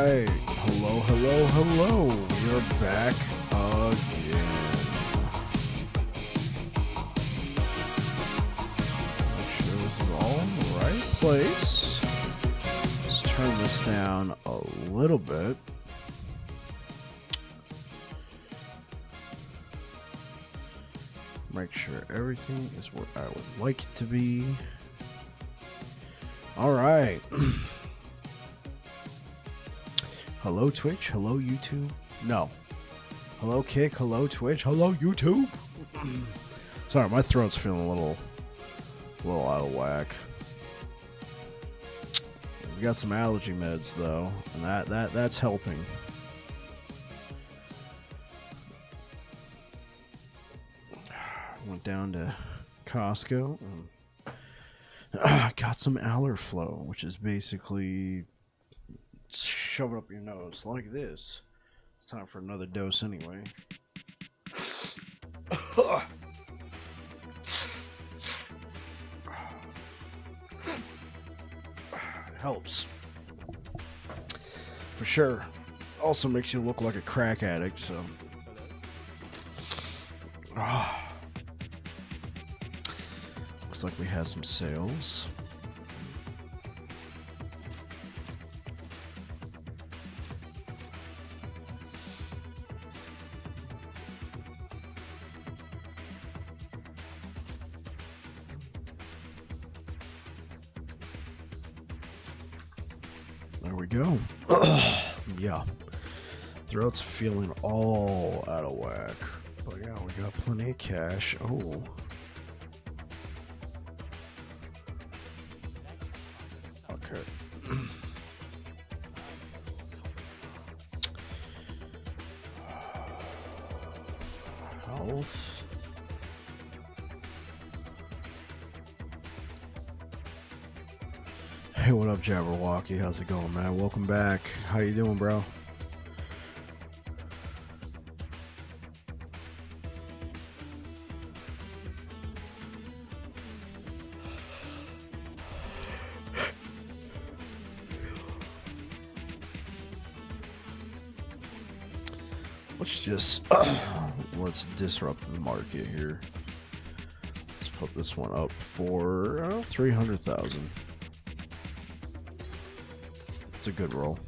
right. Hello, hello, hello. We're back again. Make sure this is all in the right place. Let's turn this down a little bit. Make sure everything is where I would like it to be. All right. Hello, Twitch. Hello, YouTube. No. Hello, Kick. Hello, Twitch. Hello, YouTube. Sorry, my throat's feeling a little out of whack. We got some allergy meds though, and that's helping. Went down to Costco and got some Allerflow, which is basically shove it up your nose like this. It's time for another dose anyway. Helps for sure. Also makes you look like a crack addict, so looks like we have some sales. There we go. Yeah. Throat's feeling all out of whack. But yeah, we got plenty of cash. Oh. Okay. Health. Hey, what up, Jabberwocky? How's it going, man? Welcome back. How you doing, bro? Let's disrupt the market here. Let's put this one up for 300,000. It's a good roll.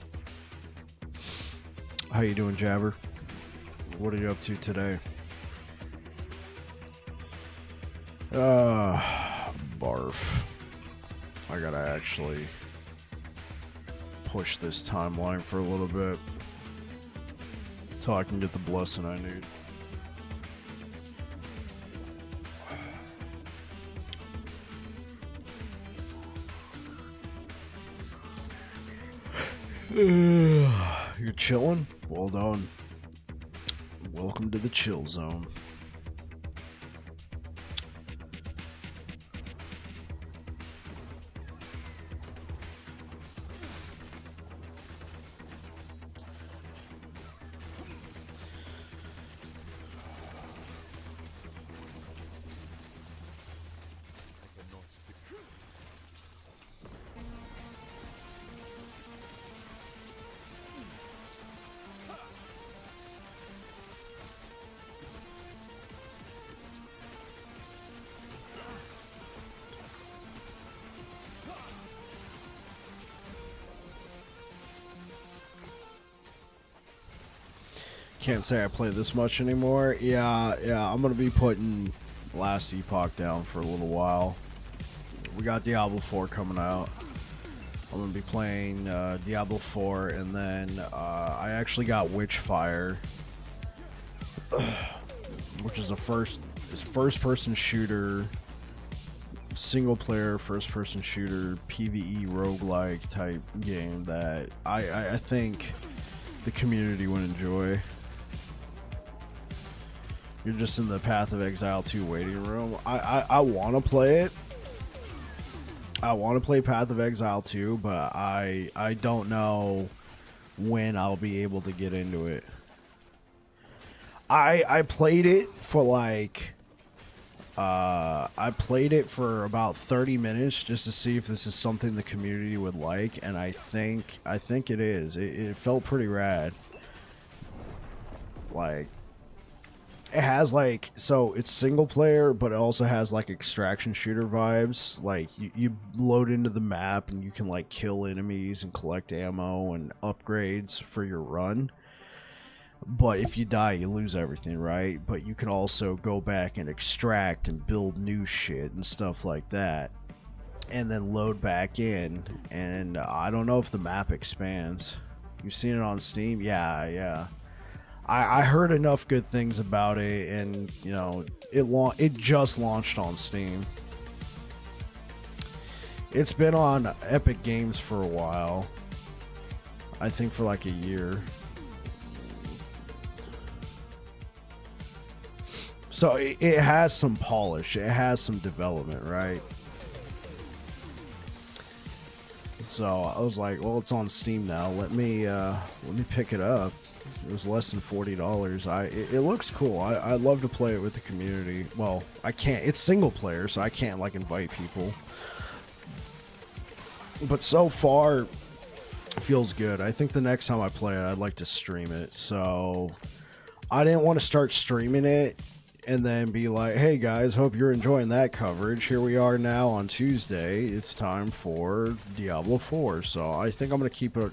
How you doing, Jabber? What are you up to today? Barf. I gotta actually push this timeline for a little bit until I can get the blessing I need. You're chilling? Well done. Welcome to the chill zone. Can't say I play this much anymore. Yeah, I'm gonna be putting last Epoch down for a little while. We got Diablo 4 coming out. I'm gonna be playing Diablo 4, and then I actually got Witchfire, which is a first-person shooter, single-player first-person shooter, PvE roguelike type game that I think the community would enjoy. You're just in the Path of Exile 2 waiting room. I want to play it. I want to play Path of Exile 2, but I don't know when I'll be able to get into it. I played it for like I played it for about 30 minutes just to see if this is something the community would like, and I think it is. It felt pretty rad. Like, it has like, so it's single player, but it also has like extraction shooter vibes. Like you load into the map and you can like kill enemies and collect ammo and upgrades for your run. But if you die, you lose everything, right? But you can also go back and extract and build new shit and stuff like that, and then load back in. And I don't know if the map expands. You've seen it on Steam? Yeah, yeah. I heard enough good things about it, and you know, it just launched on Steam. It's been on Epic Games for a while. I think for like a year. So it has some polish. It has some development, right? So I was like, well, it's on Steam now. Let me pick it up. It was less than $40. It looks cool. I'd love to play it with the community. Well, I can't. It's single player, so I can't like invite people. But so far, it feels good. I think the next time I play it, I'd like to stream it. So I didn't want to start streaming it and then be like, hey guys, hope you're enjoying that coverage. Here we are now on Tuesday. It's time for Diablo 4. So I think I'm going to keep it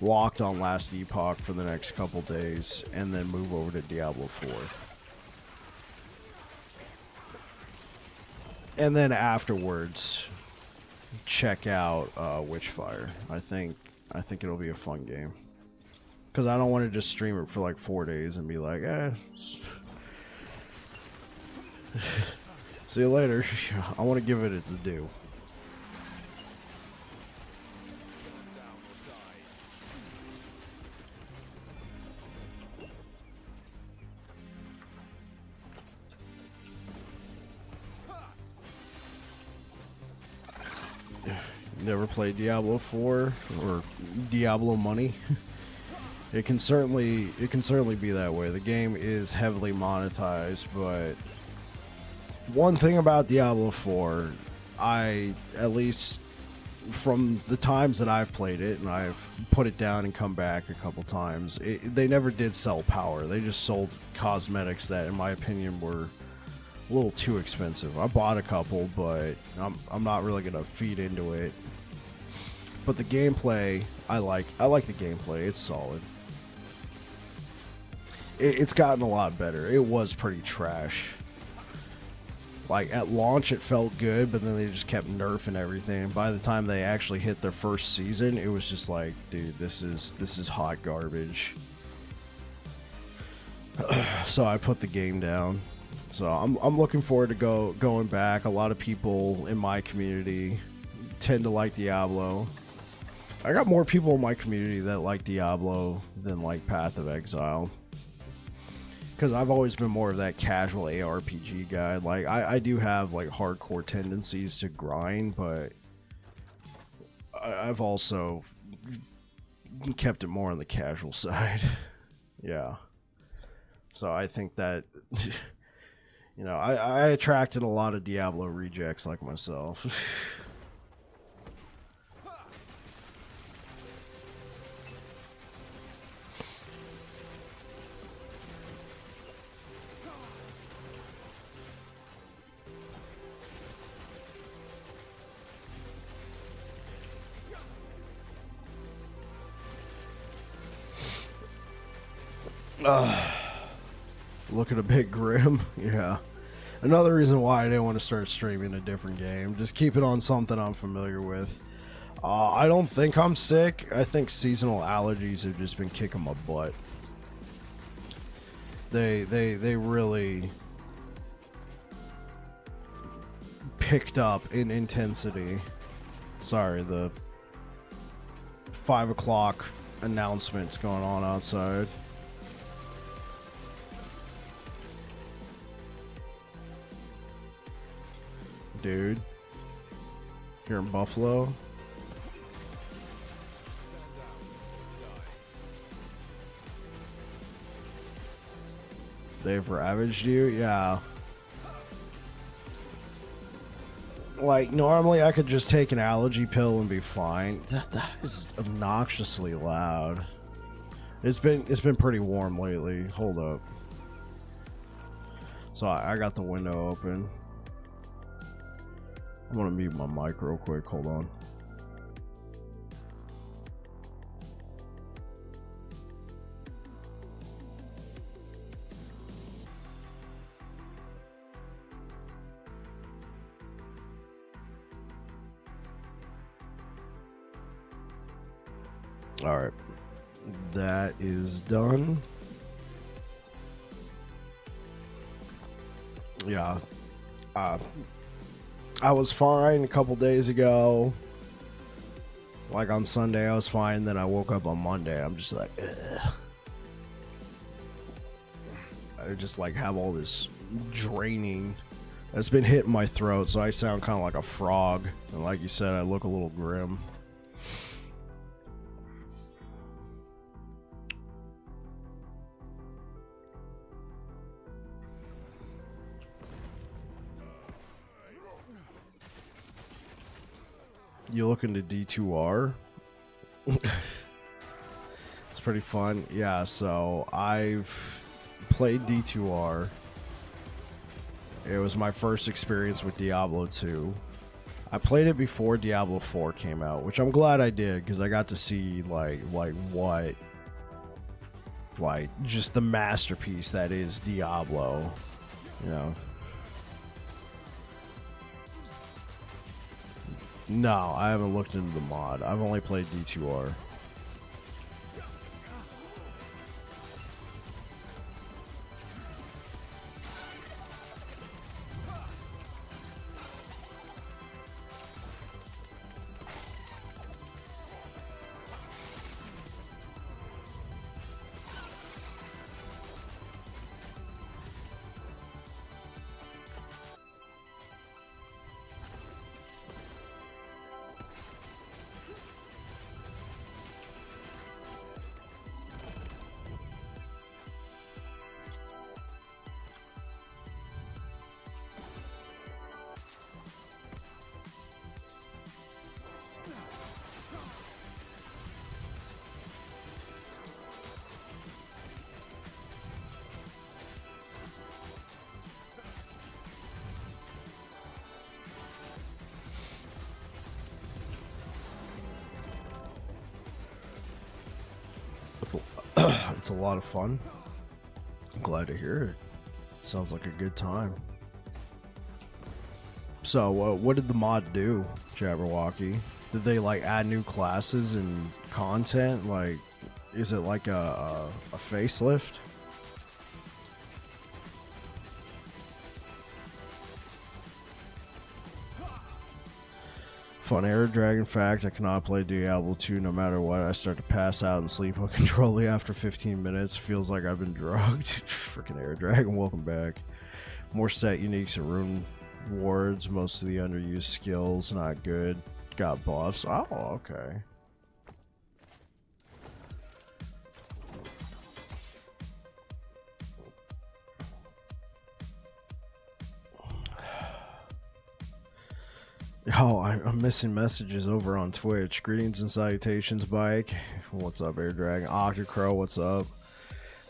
locked on Last Epoch for the next couple days and then move over to Diablo 4. And then afterwards, check out Witchfire. I think it'll be a fun game. Because I don't want to just stream it for like 4 days and be like, see you later. I want to give it its due. Never played Diablo 4 or Diablo Money. It can certainly be that way. The game is heavily monetized, but one thing about Diablo 4, at least from the times that I've played it, and I've put it down and come back a couple times, they never did sell power. They just sold cosmetics that, in my opinion, were a little too expensive. I bought a couple, but I'm not really gonna feed into it. But the gameplay, I like the gameplay. It's solid. It's gotten a lot better. It was pretty trash. Like at launch it felt good, but then they just kept nerfing everything. By the time they actually hit their first season, it was just like, dude, this is hot garbage. So I put the game down. So I'm looking forward to going back. A lot of people in my community tend to like Diablo. I got more people in my community that like Diablo than like Path of Exile. Because I've always been more of that casual ARPG guy. Like, I do have, like, hardcore tendencies to grind, but I've also kept it more on the casual side. Yeah. So I think that, you know, I attracted a lot of Diablo rejects like myself. Looking a bit grim. Yeah. Another reason why I didn't want to start streaming a different game. Just keep it on something I'm familiar with. I don't think I'm sick. I think seasonal allergies have just been kicking my butt. They really picked up in intensity. Sorry, the 5 o'clock announcements going on outside. Dude, here in Buffalo. They've ravaged you? Yeah. Like, normally I could just take an allergy pill and be fine. That is obnoxiously loud. It's been pretty warm lately. Hold up. So I got the window open. I'm gonna mute my mic real quick. Hold on. All right, that is done. Yeah, I was fine a couple days ago. Like on Sunday, I was fine. Then I woke up on Monday. I'm just like, ugh. I just like have all this draining that's been hitting my throat, so I sound kind of like a frog. And like you said, I look a little grim. You look into D2R? It's pretty fun. Yeah, so I've played D2R. It was my first experience with Diablo 2. I played it before Diablo 4 came out, which I'm glad I did, because I got to see like just the masterpiece that is Diablo, you know. No, I haven't looked into the mod. I've only played D2R. It's a lot of fun. I'm glad to hear it. Sounds like a good time. So, what did the mod do, Jabberwocky? Did they like add new classes and content? Like, is it like a facelift? Fun Air Dragon fact: I cannot play Diablo 2 no matter what. I start to pass out and sleep uncontrollably after 15 minutes. Feels like I've been drugged. Freaking Air Dragon, welcome back. More set uniques and rune wards. Most of the underused skills not good. Got buffs. Oh, okay. Oh, I'm missing messages over on Twitch. Greetings and salutations, Bike. What's up, Air Dragon? Octocrow, what's up?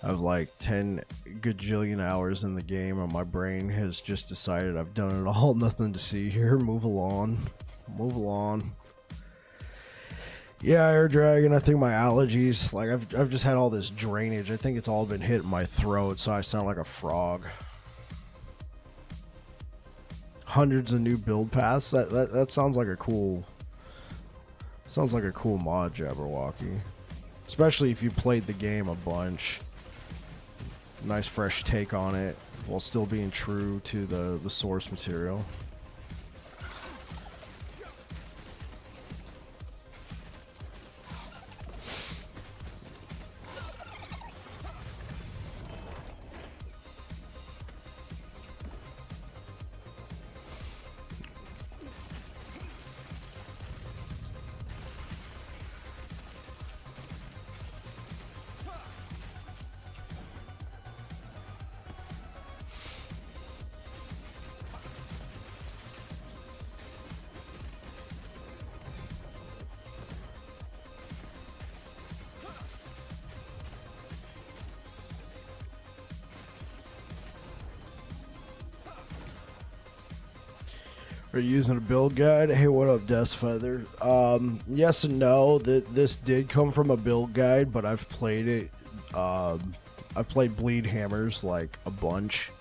I have like 10 gajillion hours in the game, and my brain has just decided I've done it all. Nothing to see here. Move along. Move along. Yeah, Air Dragon, I think my allergies, like I've just had all this drainage. I think it's all been hitting my throat, so I sound like a frog. Hundreds of new build paths. That sounds like a cool. Sounds like a cool mod, Jabberwocky. Especially if you played the game a bunch. Nice fresh take on it while still being true to the source material. Are you using a build guide? Hey, what up, Death Feather? Yes and no. This did come from a build guide, but I've played it. I've played Bleed Hammers like a bunch,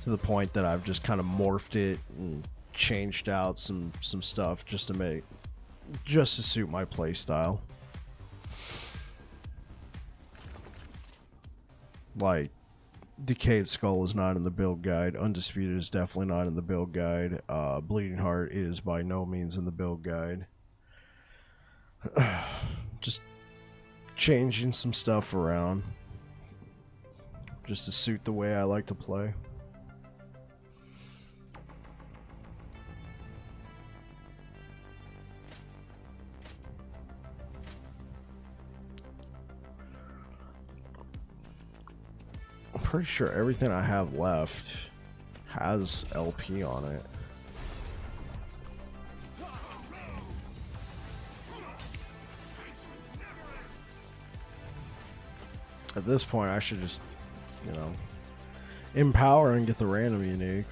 to the point that I've just kind of morphed it and changed out some stuff just to suit my play style. Like, Decayed Skull is not in the build guide. Undisputed is definitely not in the build guide. Bleeding Heart is by no means in the build guide. Just changing some stuff around, just to suit the way I like to play. I'm pretty sure everything I have left has LP on it. At this point, I should just, you know, empower and get the random unique.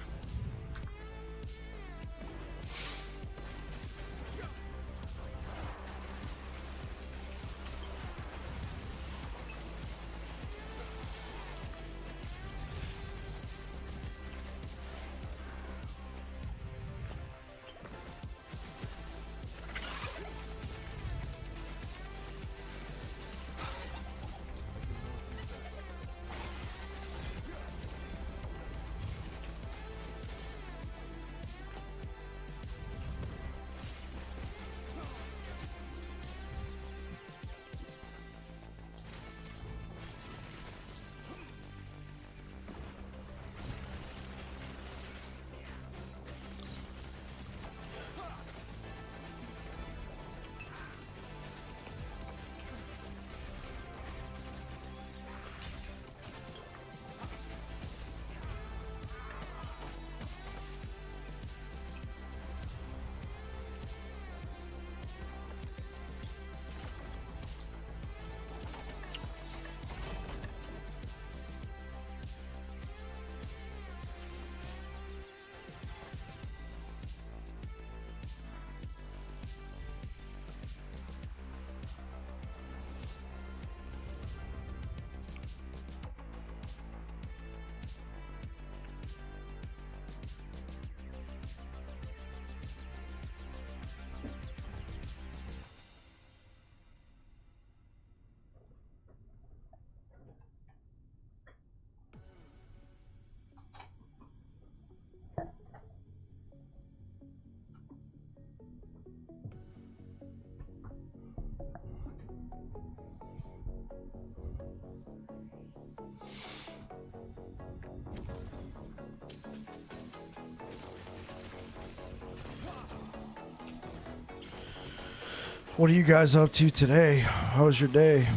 What are you guys up to today? How was your day?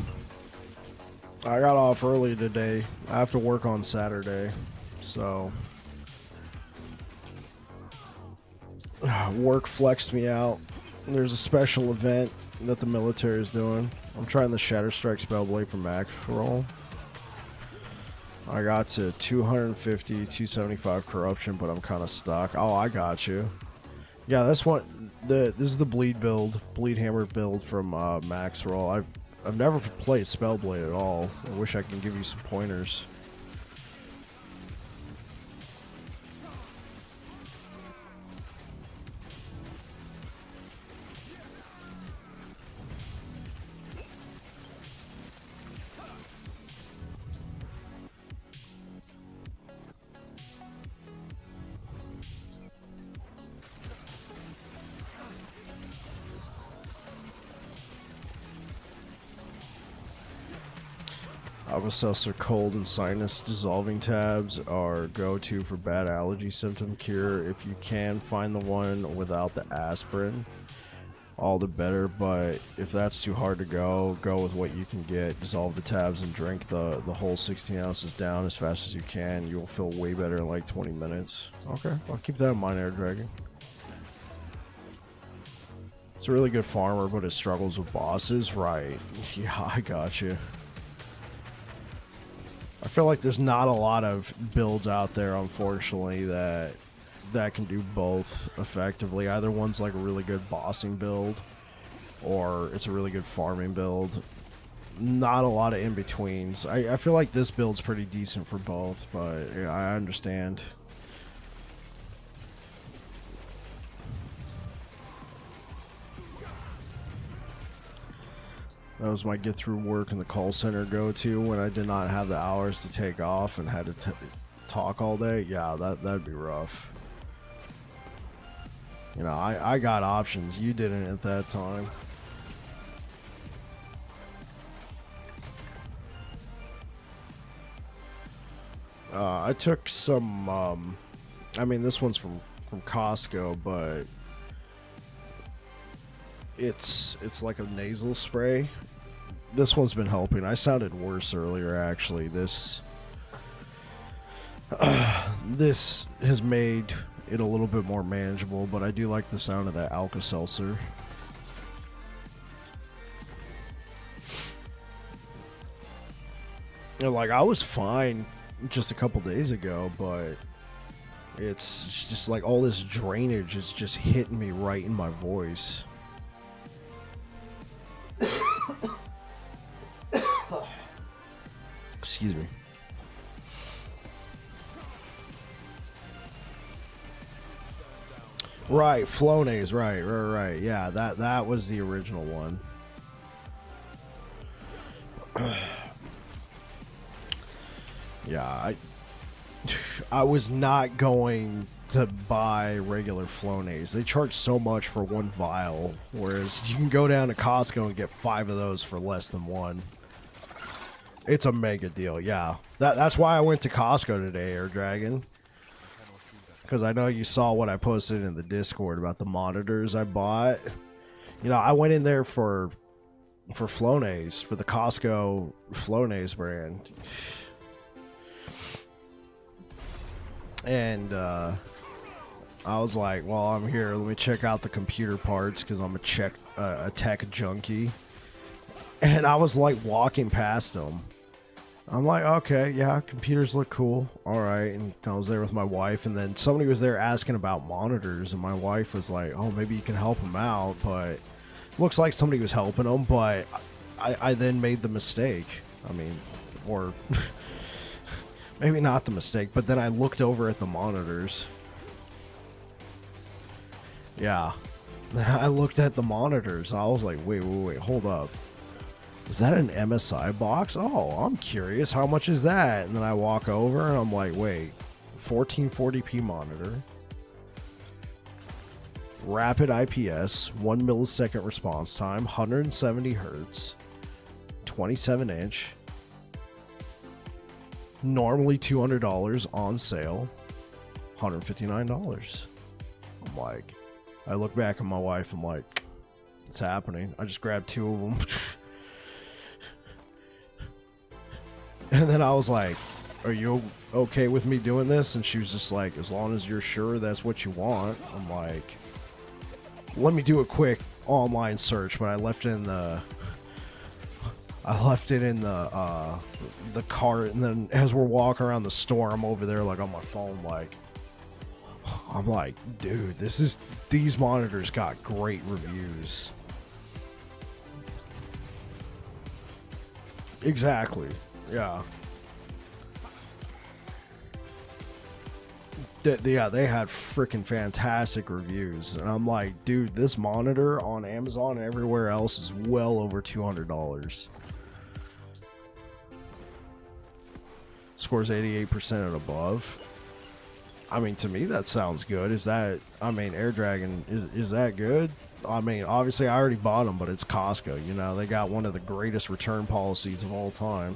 I got off early today. I have to work on Saturday, so work flexed me out. There's a special event that the military is doing. I'm trying the Shatterstrike Spellblade for max roll. I got to 250, 275 corruption, but I'm kind of stuck. Oh, I got you. Yeah, that's what this is, the bleed hammer build from max roll. I've never played Spellblade at all. I wish I can give you some pointers. Alka-Seltzer cold and sinus dissolving tabs are go-to for bad allergy symptom cure. If you can find the one without the aspirin, all the better, but if that's too hard to go with what you can get. Dissolve the tabs and drink the whole 16 ounces down as fast as you can. You'll feel way better in like 20 minutes. Okay, I'll keep that in mind, Air Dragon. It's a really good farmer, but it struggles with bosses. Right. Yeah, I got you. I feel like there's not a lot of builds out there, unfortunately, that that can do both effectively. Either one's like a really good bossing build, or it's a really good farming build. Not a lot of in-betweens. I feel like this build's pretty decent for both, but yeah, I understand. That was my get through work in the call center go-to when I did not have the hours to take off and had to talk all day. Yeah, that'd be rough. You know, I got options. You didn't at that time. I took some, I mean, this one's from Costco, but it's like a nasal spray. This one's been helping. I sounded worse earlier, actually. This has made it a little bit more manageable, but I do like the sound of that Alka-Seltzer. You know, like, I was fine just a couple days ago, but it's just like all this drainage is just hitting me right in my voice. Excuse me. Right, Flonase, right. Yeah, that was the original one. Yeah, I was not going to buy regular Flonase. They charge so much for one vial, whereas you can go down to Costco and get 5 of those for less than one. It's a mega deal, yeah. That's why I went to Costco today, Air Dragon. Because I know you saw what I posted in the Discord about the monitors I bought. You know, I went in there for Flonase, for the Costco Flonase brand. And I was like, well, I'm here. Let me check out the computer parts because I'm a tech junkie. And I was like walking past them. I'm like, okay, yeah, computers look cool. All right. And I was there with my wife, and then somebody was there asking about monitors, and my wife was like, oh, maybe you can help them out. But looks like somebody was helping them, but I then made the mistake. I mean, or maybe not the mistake, but then I looked over at the monitors. Yeah. Then I looked at the monitors. I was like, wait, hold up. Is that an MSI box? Oh, I'm curious. How much is that? And then I walk over and I'm like, wait, 1440p monitor. Rapid IPS, 1 millisecond response time, 170 hertz, 27 inch. Normally $200 on sale, $159. I'm like, I look back at my wife, I'm like, it's happening. I just grabbed 2 of them. And then I was like, are you okay with me doing this? And she was just like, as long as you're sure that's what you want. I'm like, let me do a quick online search, but I left it in the cart, and then as we're walking around the store, I'm over there like on my phone, like, I'm like, dude, these monitors got great reviews. Exactly. Yeah. Yeah, they had freaking fantastic reviews, and I'm like, dude, this monitor on Amazon and everywhere else is well over $200. Scores 88% and above. I mean, to me, that sounds good. Is that, I mean, Air Dragon, is that good? I mean, obviously, I already bought them, but it's Costco. You know, they got one of the greatest return policies of all time.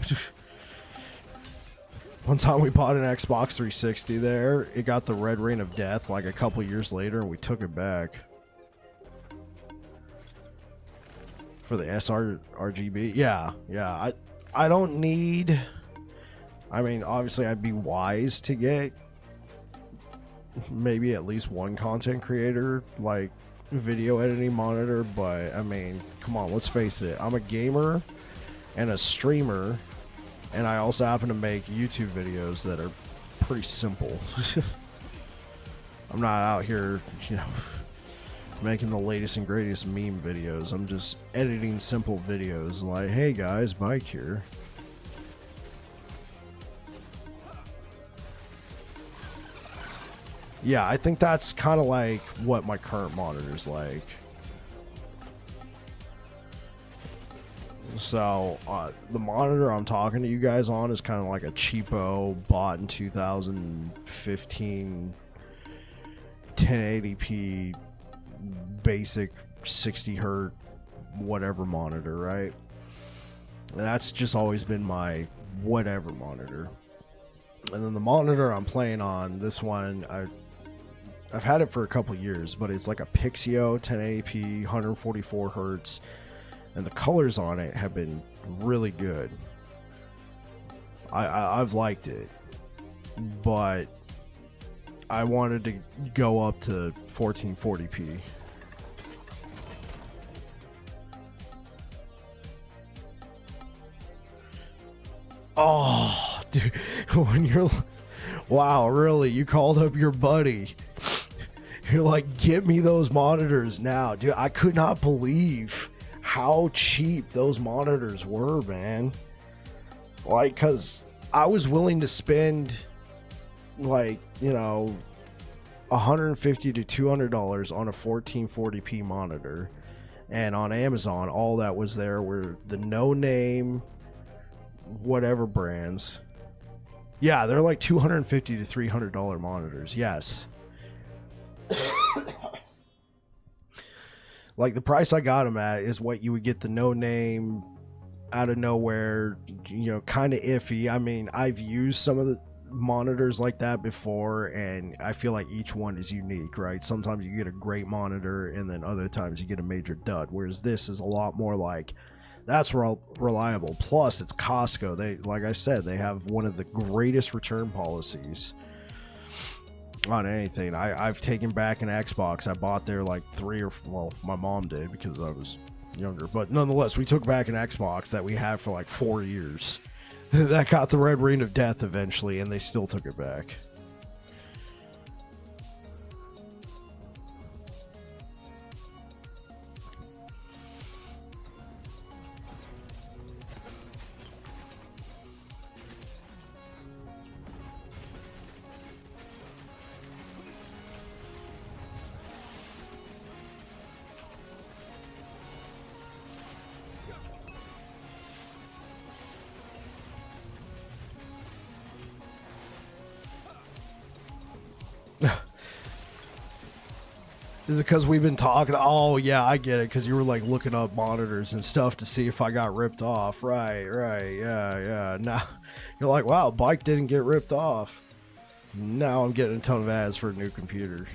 One time we bought an Xbox 360 there. It got the red ring of death like a couple years later, and we took it back. For the sRGB? Yeah. I don't need... I mean, obviously, I'd be wise to get maybe at least one content creator, like, video editing monitor, but, I mean, come on, let's face it. I'm a gamer and a streamer, and I also happen to make YouTube videos that are pretty simple. I'm not out here, you know, making the latest and greatest meme videos. I'm just editing simple videos like, hey guys, Mike here. Yeah, I think that's kind of like what my current monitor's like. So, the monitor I'm talking to you guys on is kind of like a cheapo, bought in 2015 1080p basic 60 hertz whatever monitor, right? That's just always been my whatever monitor. And then the monitor I'm playing on, this one, I've had it for a couple years, but it's like a Pixio 1080p 144 hertz, and the colors on it have been really good. I've liked it, but I wanted to go up to 1440p. Oh, dude, when you're, wow, really? You called up your buddy? You're like, get me those monitors now, dude. I could not believe how cheap those monitors were, man. Like, cause I was willing to spend, like, you know, $150 to $200 on a 1440p monitor, and on Amazon, all that was there were the no-name, whatever brands. Yeah, they're like $250 to $300 monitors. Yes. Like, the price I got them at is what you would get the no-name, out of nowhere, you know, kind of iffy. I mean, I've used some of the monitors like that before, and I feel like each one is unique, right? Sometimes you get a great monitor, and then other times you get a major dud, whereas this is a lot more like, that's reliable. Plus, it's Costco. They, like I said, they have one of the greatest return policies on anything. I've taken back an Xbox I bought there like well, my mom did because I was younger, but nonetheless, we took back an Xbox that we had for like 4 years that got the red ring of death eventually, and they still took it back. Is it because we've been talking? Oh, yeah, I get it. Because you were like looking up monitors and stuff to see if I got ripped off. Right, yeah. Now you're like, wow, bike didn't get ripped off. Now I'm getting a ton of ads for a new computer.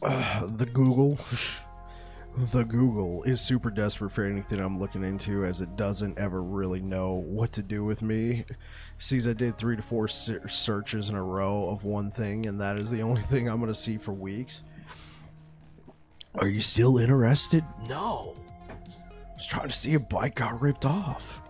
The Google. The Google is super desperate for anything I'm looking into, as it doesn't ever really know what to do with me. Sees I did 3 to 4 searches in a row of one thing, and that is the only thing I'm going to see for weeks. Are you still interested? No. I was trying to see if bike got ripped off.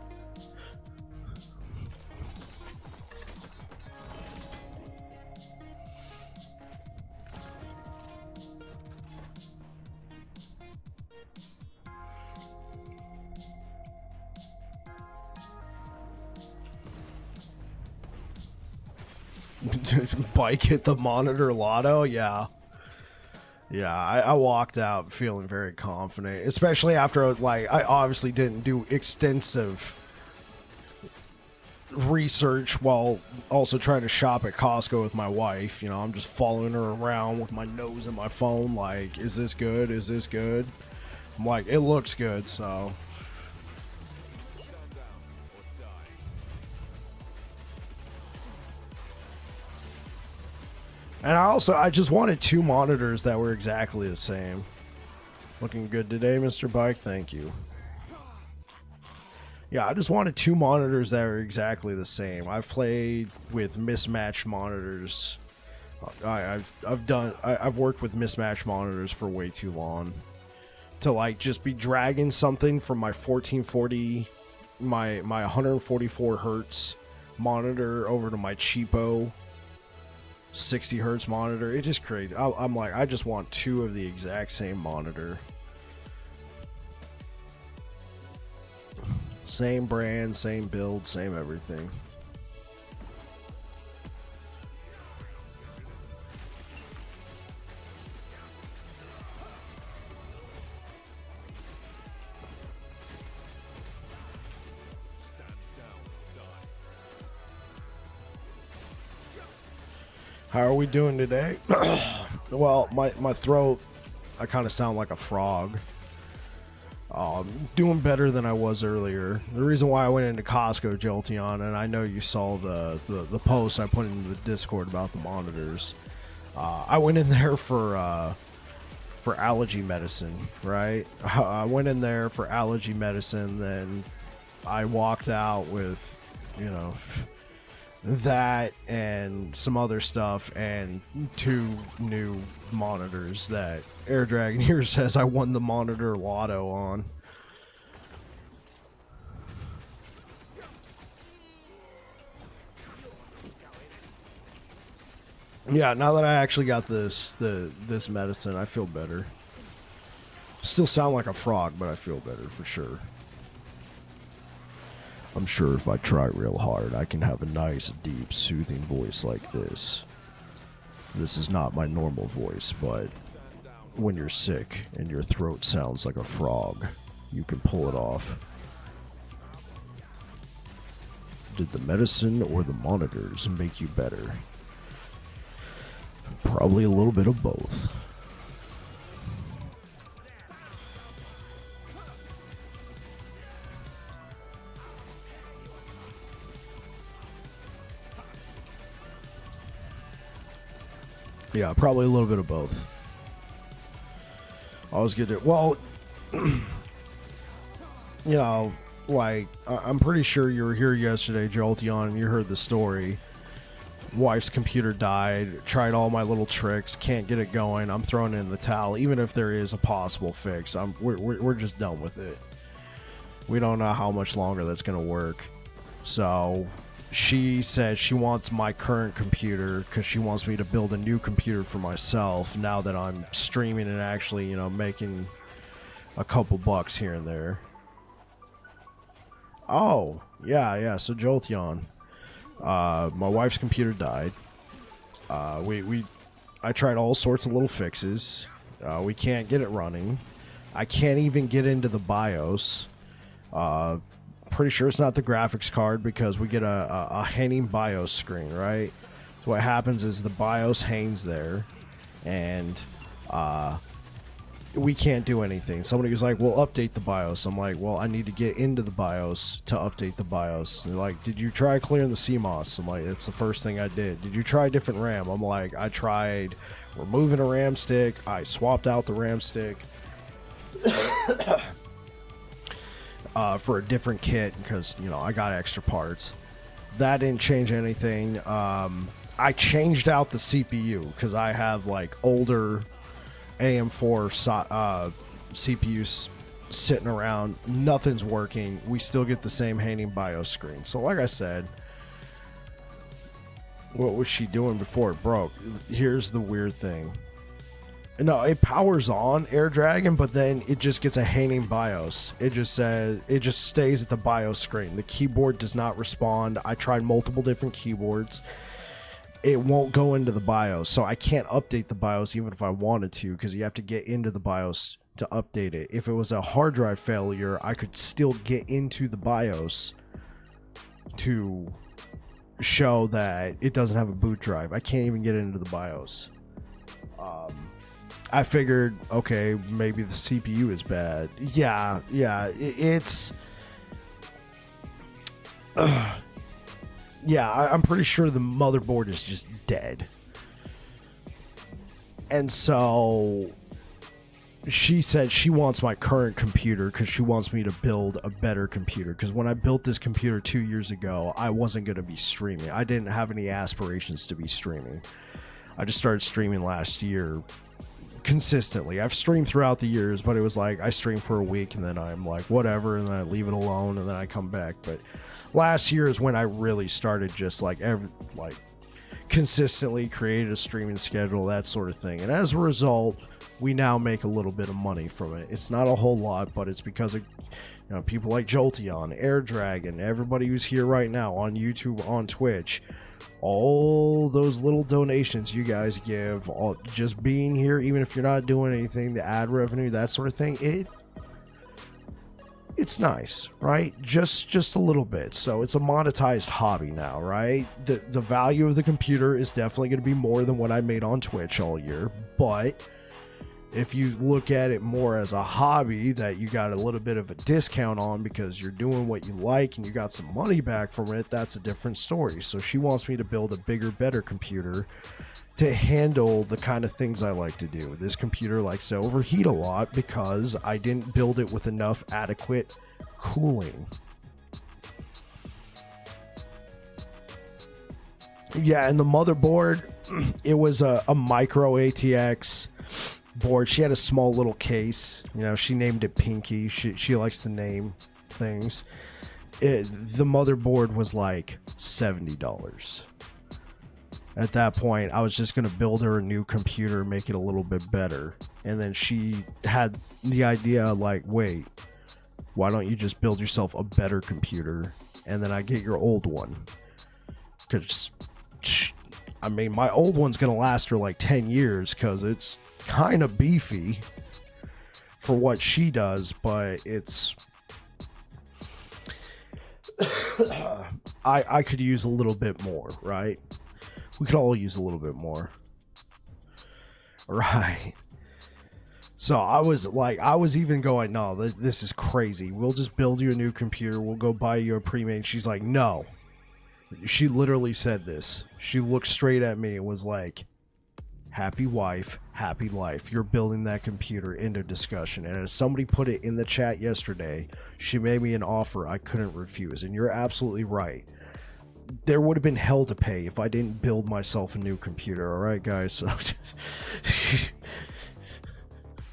Bike hit the monitor lotto? Yeah. Yeah, I walked out feeling very confident, especially after, like, I obviously didn't do extensive research while also trying to shop at Costco with my wife. You know, I'm just following her around with my nose in my phone, like, is this good? Is this good? I'm like, it looks good, so... And I just wanted 2 monitors that were exactly the same. Looking good today, Mr. Bike. Thank you. Yeah, I just wanted 2 monitors that were exactly the same. I've played with mismatched monitors. I've worked with mismatched monitors for way too long. To, like, just be dragging something from my 1440, my 144 hertz monitor over to my cheapo 60 hertz monitor. It just crazy. I'm like, I just want 2 of the exact same monitor, same brand, same build, same everything. How are we doing today? Well, my throat, I kind of sound like a frog. Doing better than I was earlier. The reason why I went into Costco, Jolteon, and I know you saw the post I put into the Discord about the monitors. I went in there for allergy medicine, right? I went in there for allergy medicine, then I walked out with, you know, that and some other stuff and 2 new monitors that Air Dragon here says I won the monitor lotto on. Yeah, now that I actually got this medicine, I feel better. Still sound like a frog, but I feel better for sure. I'm sure if I try real hard, I can have a nice, deep, soothing voice like this. This is not my normal voice, but when you're sick and your throat sounds like a frog, you can pull it off. Did the medicine or the monitors make you better? Probably a little bit of both. Yeah, probably a little bit of both. I was getting, well, you know, like, I'm pretty sure you were here yesterday, Jolteon, and you heard the story. Wife's computer died, tried all my little tricks, can't get it going. I'm throwing it in the towel, even if there is a possible fix. We're just done with it. We don't know how much longer that's going to work. So she said she wants my current computer because she wants me to build a new computer for myself now that I'm streaming and actually, you know, making a couple bucks here and there. Oh, yeah, so Jolteon. My wife's computer died. I tried all sorts of little fixes. We can't get it running. I can't even get into the BIOS. Pretty sure it's not the graphics card because we get a hanging BIOS screen, right? So what happens is the BIOS hangs there, and we can't do anything. Somebody was like, well, update the BIOS. I'm like, well, I need to get into the BIOS to update the BIOS. They're like, did you try clearing the CMOS? I'm like, it's the first thing I did. Did you try a different RAM? I'm like, I tried removing a RAM stick. I swapped out the RAM stick for a different kit because, you know, I got extra parts. That didn't change anything. I changed out the CPU because I have like older AM4 CPUs sitting around. Nothing's working. We still get the same hanging BIOS screen. So like I said, what was she doing before it broke? Here's the weird thing. No, it powers on Air Dragon, but then it just gets a hanging BIOS. It just says, it just stays at the BIOS screen. The keyboard does not respond. I tried multiple different keyboards. It won't go into the BIOS, so I can't update the BIOS even if I wanted to, because you have to get into the BIOS to update it. If it was a hard drive failure, I could still get into the BIOS to show that it doesn't have a boot drive. I can't even get into the BIOS. I figured, okay, maybe the CPU is bad. Yeah, it's... yeah, I'm pretty sure the motherboard is just dead. And so she said she wants my current computer because she wants me to build a better computer. Because when I built this computer 2 years ago, I wasn't going to be streaming. I didn't have any aspirations to be streaming. I just started streaming last year consistently. I've streamed throughout the years, but it was like I stream for a week and then I'm like whatever, and then I leave it alone and then I come back. But last year is when I really started just like consistently created a streaming schedule, that sort of thing. And as a result, we now make a little bit of money from it. It's not a whole lot, but it's because of, you know, people like Jolteon, Air Dragon, everybody who's here right now on YouTube, on Twitch, all those little donations you guys give, all just being here, even if you're not doing anything, the ad revenue, that sort of thing, it's nice, right? Just a little bit. So it's a monetized hobby now, right? The value of the computer is definitely going to be more than what I made on Twitch all year, but if you look at it more as a hobby that you got a little bit of a discount on because you're doing what you like and you got some money back from it, that's a different story. So she wants me to build a bigger, better computer to handle the kind of things I like to do. This computer likes to overheat a lot because I didn't build it with enough adequate cooling. Yeah, and the motherboard, it was a micro ATX board. She had a small little case, you know, she named it Pinky. She likes to name things. The motherboard was like $70. At that point, I was just going to build her a new computer, make it a little bit better. And then she had the idea like, wait, why don't you just build yourself a better computer and then I get your old one? Because, I mean, my old one's going to last her like 10 years because it's kind of beefy for what she does, but it's... I could use a little bit more, right? We could all use a little bit more. Right. So I was even going, no, this is crazy. We'll just build you a new computer. We'll go buy you a pre-made. She's like, no. She literally said this. She looked straight at me and was like, happy wife, happy life. You're building that computer into discussion. And as somebody put it in the chat yesterday, she made me an offer I couldn't refuse. And you're absolutely right. There would have been hell to pay if I didn't build myself a new computer. All right, guys. So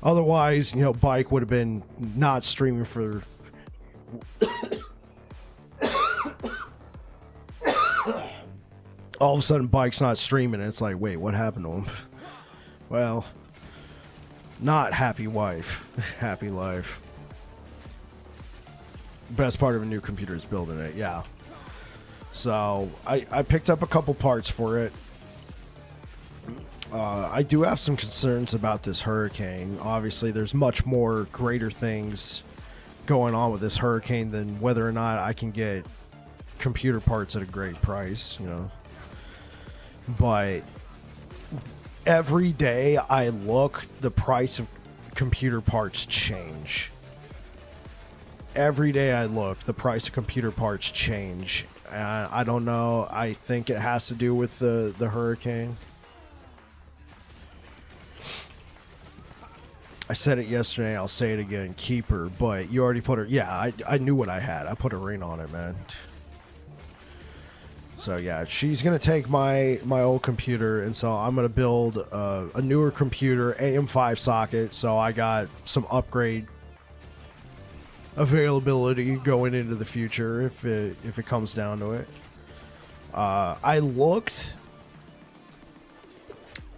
otherwise, you know, Bike would have been not streaming for... all of a sudden, Bike's not streaming, and it's like, wait, what happened to him? Well, not happy wife, happy life. Best part of a new computer is building it, yeah. So, I picked up a couple parts for it. I do have some concerns about this hurricane. Obviously, there's much more greater things going on with this hurricane than whether or not I can get computer parts at a great price, you know. But every day I look, the price of computer parts change. Every day I look, the price of computer parts change. I don't know. I think it has to do with the hurricane. I said it yesterday, I'll say it again, keep her, but you already put her, yeah, I knew what I had. I put a ring on it, man. So yeah, she's going to take my old computer, and so I'm going to build a newer computer, AM5 socket, so I got some upgrade availability going into the future if it comes down to it.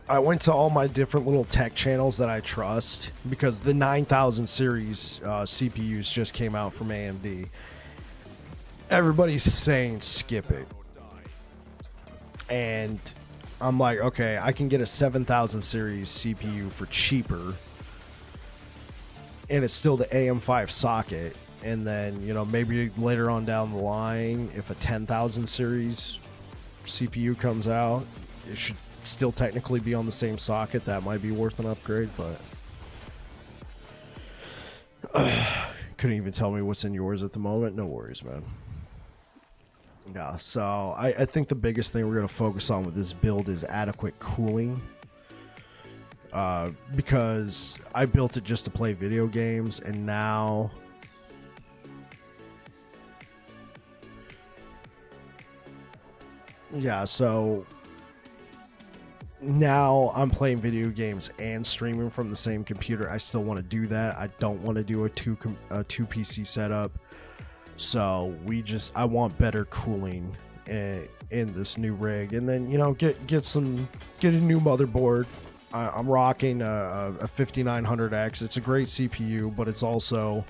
I went to all my different little tech channels that I trust because the 9000 series CPUs just came out from AMD. Everybody's saying skip it. And I'm like, okay, I can get a 7000 series CPU for cheaper. And it's still the AM5 socket. And then, you know, maybe later on down the line, if a 10,000 series CPU comes out, it should still technically be on the same socket. That might be worth an upgrade, but couldn't even tell me what's in yours at the moment. No worries, man. Yeah, so I think the biggest thing we're going to focus on with this build is adequate cooling, because I built it just to play video games, and now yeah, so now I'm playing video games and streaming from the same computer. I still want to do that. I don't want to do a two PC setup. So I want better cooling in this new rig, and then, you know, get a new motherboard. I'm rocking a 5900X. It's a great CPU, but it's also,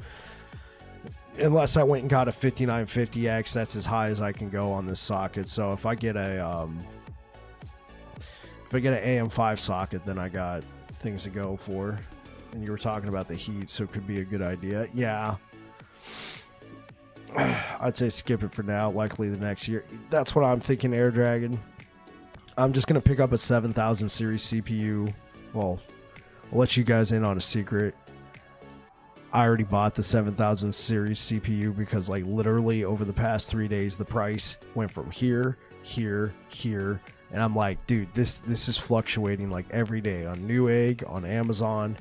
unless I went and got a 5950X, that's as high as I can go on this socket. So if I get an AM5 socket, then I got things to go for. And you were talking about the heat, so it could be a good idea. Yeah. I'd say skip it for now, likely the next year. That's what I'm thinking, Air Dragon. I'm just going to pick up a 7000 series CPU. Well, I'll let you guys in on a secret. I already bought the 7000 series CPU because, like, literally over the past 3 days, the price went from here, and I'm like, dude, this is fluctuating like every day on Newegg, on Amazon.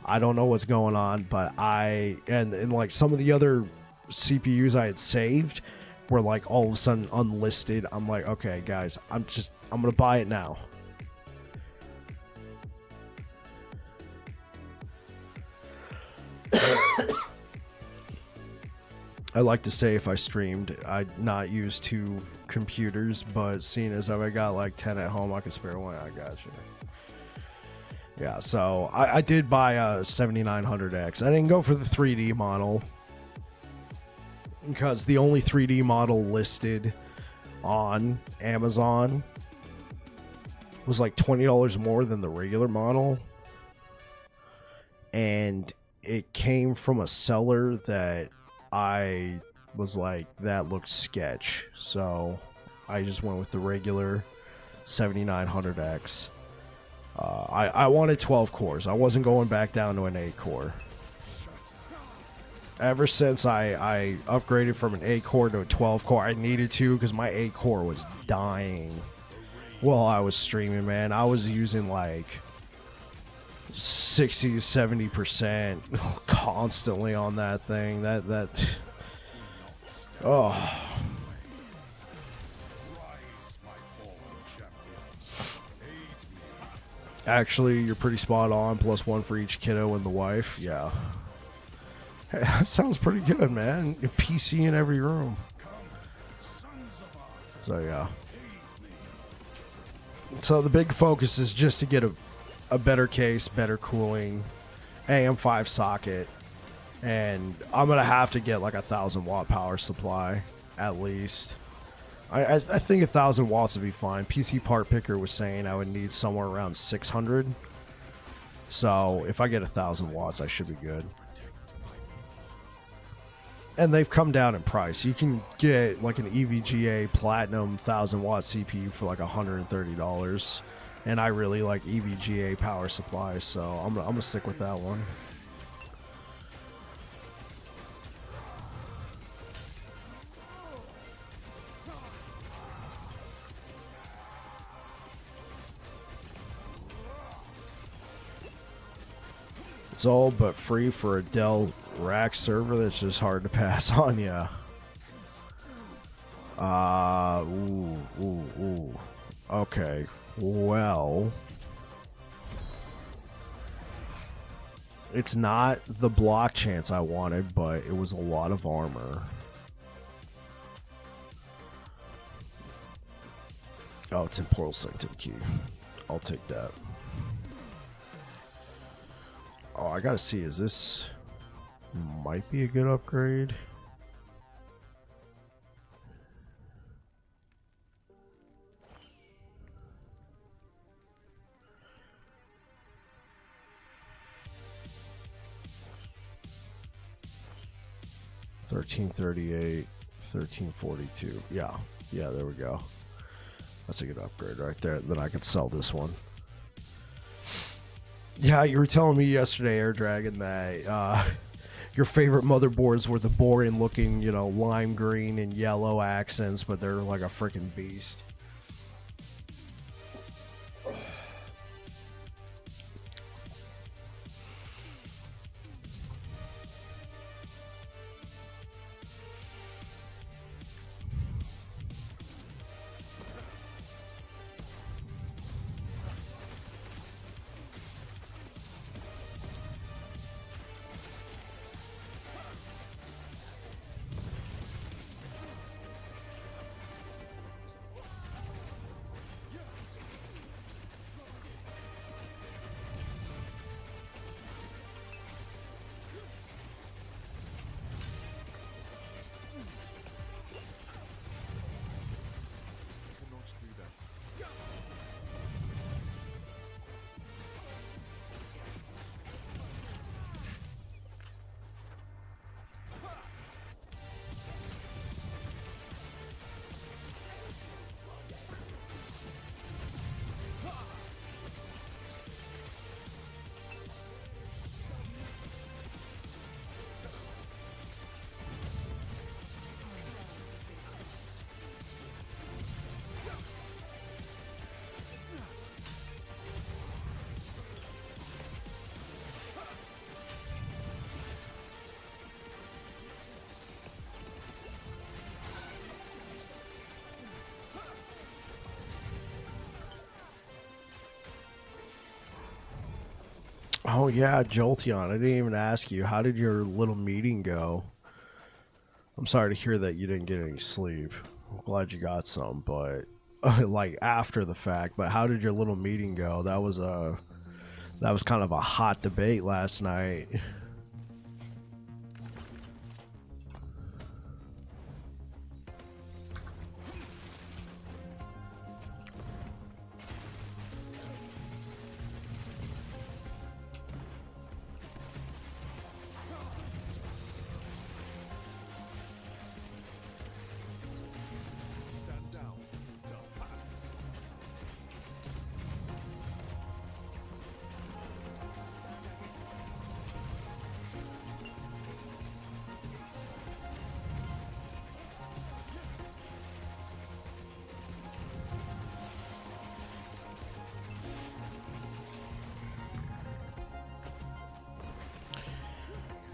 I don't know what's going on, but and like some of the other CPUs I had saved were like all of a sudden unlisted. I'm like, okay, guys, I'm gonna buy it now. I like to say if I streamed, I'd not use 2 computers, but seeing as I got like 10 at home, I could spare one. I got you. Yeah, so I did buy a 7900X. I didn't go for the 3D model because the only 3D model listed on Amazon was like $20 more than the regular model. And it came from a seller that I was like, that looked sketch. So I just went with the regular 7900X. I wanted 12 cores. I wasn't going back down to an 8 core. Ever since I upgraded from an 8 core to a 12 core, I needed to because my 8 core was dying while I was streaming, man. I was using like 60 to 70% constantly on that thing. Oh. Actually, you're pretty spot on. +1 for each kiddo and the wife. Yeah. Hey, that sounds pretty good, man. A PC in every room. So, yeah. So, the big focus is just to get a better case, better cooling, AM5 socket, and I'm going to have to get like a 1000 watt power supply at least. I think 1000 watts would be fine. PC Part Picker was saying I would need somewhere around 600. So if I get 1000 watts, I should be good. And they've come down in price. You can get like an EVGA Platinum 1000 watt CPU for like $130. And I really like EVGA power supplies, so I'm gonna stick with that one. It's all but free for a Dell rack server that's just hard to pass on, yeah. Ooh. Okay, well, it's not the block chance I wanted, but it was a lot of armor. Oh, it's in Portal Sanctum Key. I'll take that. Oh, I gotta see, is this might be a good upgrade? $1338, $1342. Yeah, there we go. That's a good upgrade right there. Then I could sell this one. Yeah, you were telling me yesterday, Air Dragon, that your favorite motherboards were the boring looking, you know, lime green and yellow accents, but they're like a freaking beast. Oh yeah, Jolteon. I didn't even ask you. How did your little meeting go? I'm sorry to hear that you didn't get any sleep. I'm glad you got some, but like after the fact. But how did your little meeting go? That was kind of a hot debate last night.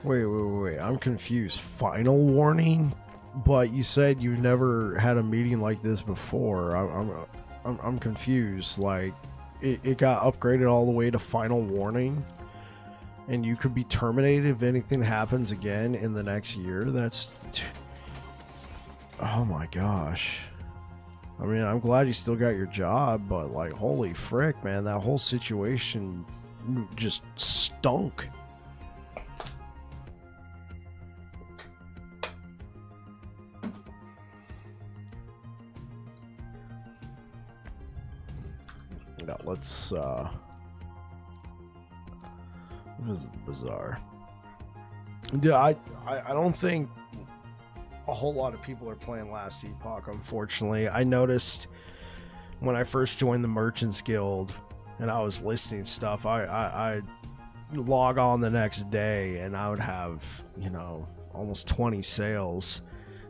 Wait. I'm confused. Final warning? But you said you never had a meeting like this before. I'm confused. Like, it got upgraded all the way to final warning, and you could be terminated if anything happens again in the next year. That's... Oh my gosh. I mean, I'm glad you still got your job, but like, holy frick, man, that whole situation just stunk. Yeah, let's visit the bazaar. Yeah, I don't think a whole lot of people are playing Last Epoch, unfortunately. I noticed when I first joined the Merchants Guild and I was listing stuff, I log on the next day and I would have, you know, almost 20 sales.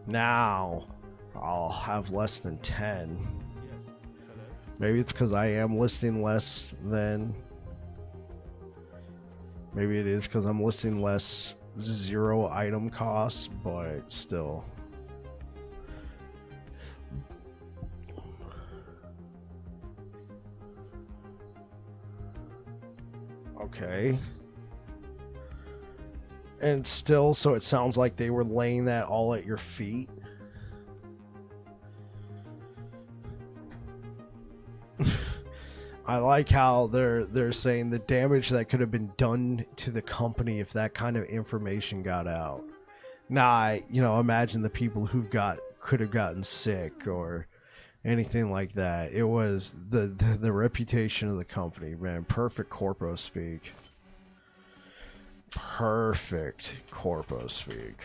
Now I'll have less than 10. Maybe it's because I am listing less than Maybe it is because I'm listing less 0 item costs, but still. Okay. And still, so it sounds like they were laying that all at your feet. I like how they're saying the damage that could have been done to the company if that kind of information got out. Nah, imagine the people who could have gotten sick or anything like that. It was the reputation of the company, man. Perfect corpo speak. Perfect corpo speak.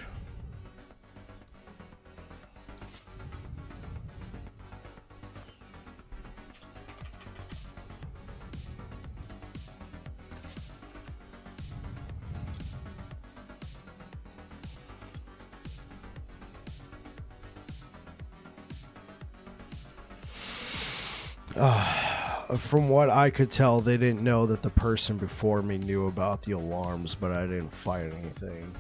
From what I could tell, they didn't know that the person before me knew about the alarms, but I didn't fight anything.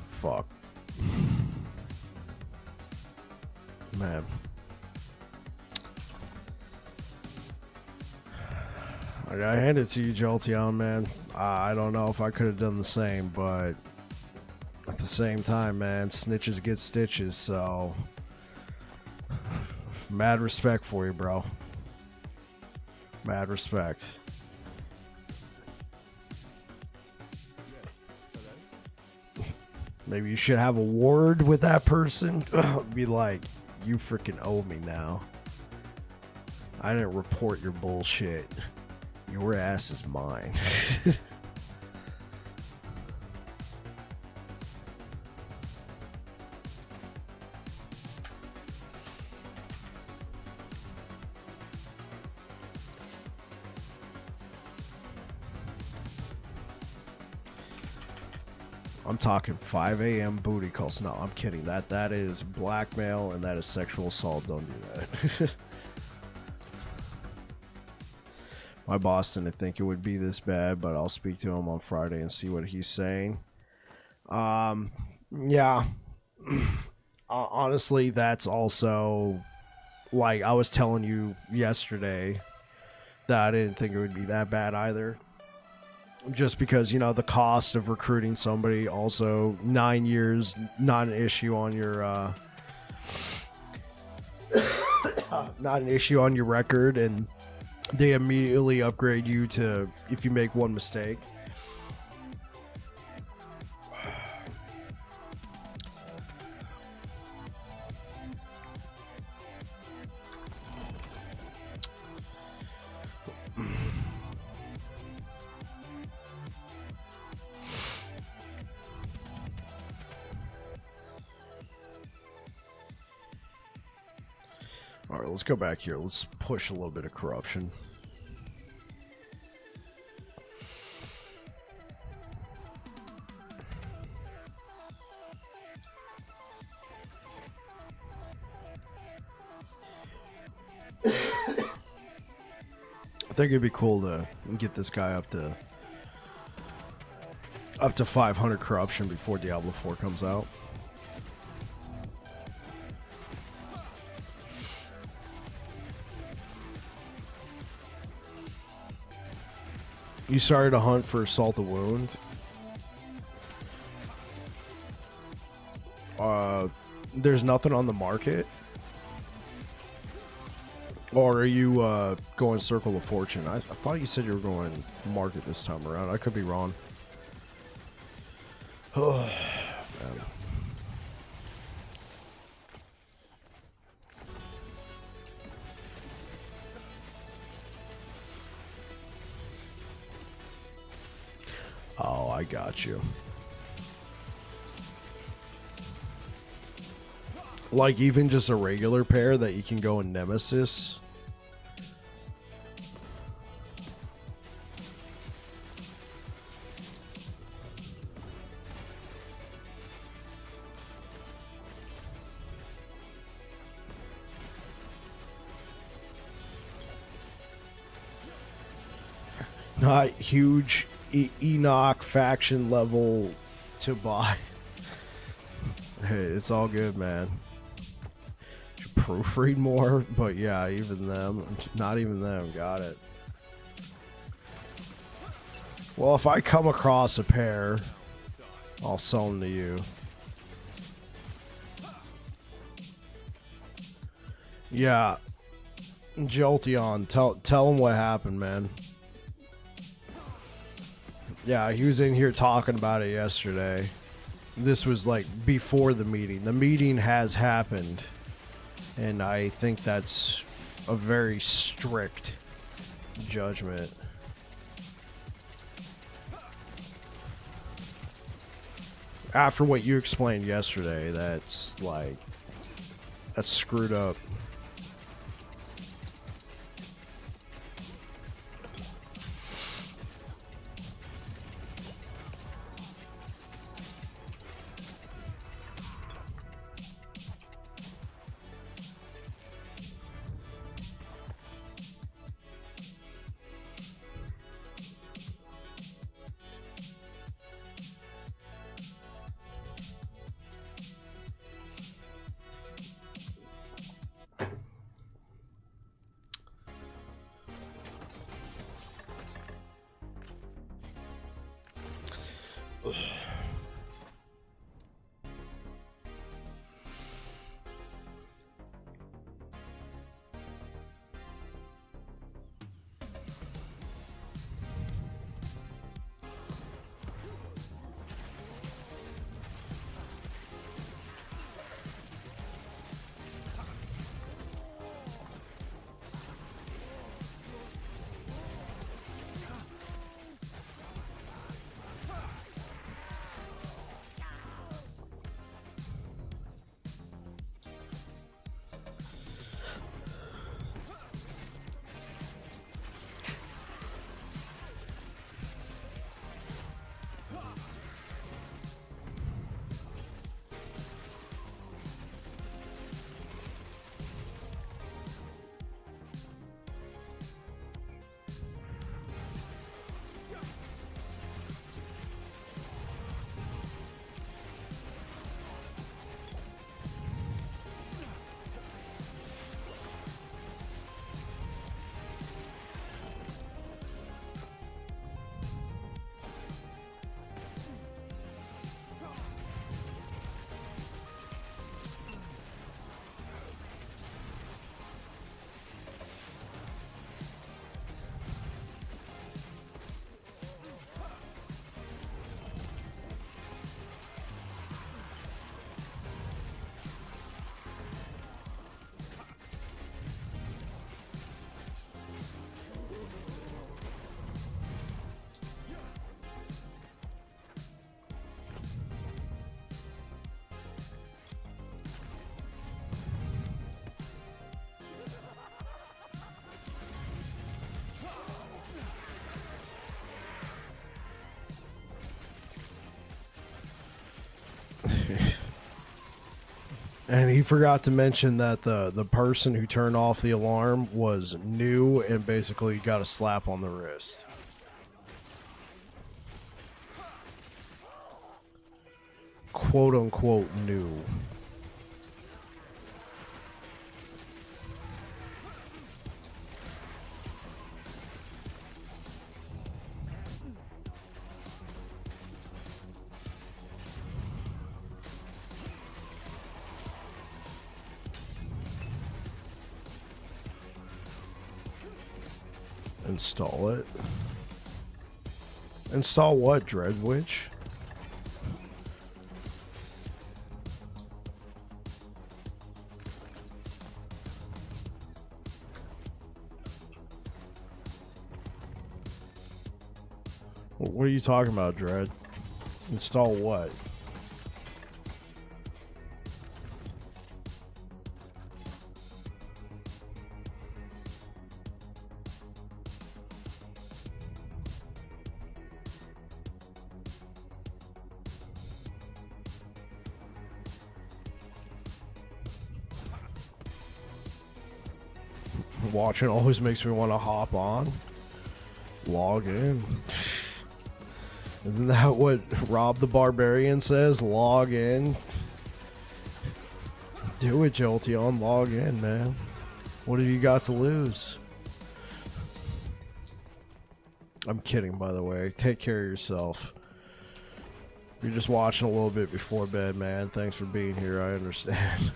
Fuck. Man. I gotta hand it to you, Jolteon, man. I don't know if I could have done the same, but at the same time, man, snitches get stitches, so mad respect for you, bro. Mad respect. Maybe you should have a word with that person. Be like, you freaking owe me now. I didn't report your bullshit. Your ass is mine. I'm talking 5 a.m. booty calls. No, I'm kidding. That is blackmail and that is sexual assault. Don't do that. My boss didn't think it would be this bad, but I'll speak to him on Friday and see what he's saying. Yeah. Honestly, that's also, like I was telling you yesterday, that I didn't think it would be that bad either. Just because, the cost of recruiting somebody, also 9 years, not an issue on your, not an issue on your record, and they immediately upgrade you to if you make one mistake. All right, let's go back here. Let's push a little bit of corruption. I think it'd be cool to get this guy up to 500 corruption before Diablo 4 comes out. You started a hunt for Assault the Wound. There's nothing on the market. Or are you going Circle of Fortune? I thought you said you were going market this time around. I could be wrong. Oh, man. Oh, I got you. Like even just a regular pair that you can go in Nemesis. not huge Enoch faction level to buy. Hey, it's all good, man. Should proofread more, but yeah, even them, not even them, got it. Well, if I come across a pair, I'll sell them to you. Yeah, Jolteon, tell him what happened, man. Yeah, he was in here talking about it yesterday. This was like before the meeting. The meeting has happened, and I think that's a very strict judgment. After what you explained yesterday, that's screwed up. And he forgot to mention that the person who turned off the alarm was new and basically got a slap on the wrist. Quote unquote new. Install it. Install what, Dreadwitch? What are you talking about, Dread? Install what? Watching always makes me want to hop on. Log in. Isn't that what Rob the Barbarian says? Log in. Do it, Jolteon. Log in, man. What have you got to lose? I'm kidding, by the way. Take care of yourself. If you're just watching a little bit before bed, man, thanks for being here. I understand.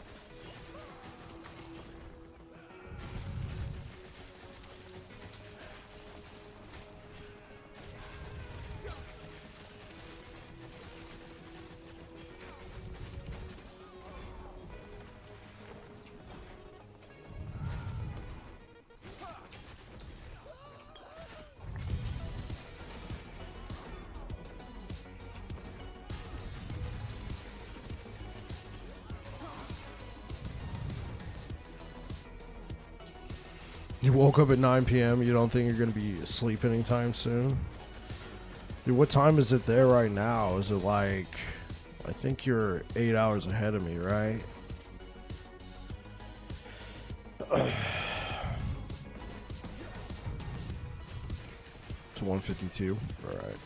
You woke up at 9 p.m. You don't think you're going to be asleep anytime soon? Dude, what time is it there right now? Is it like... I think you're 8 hours ahead of me, right? It's 1:52. All right.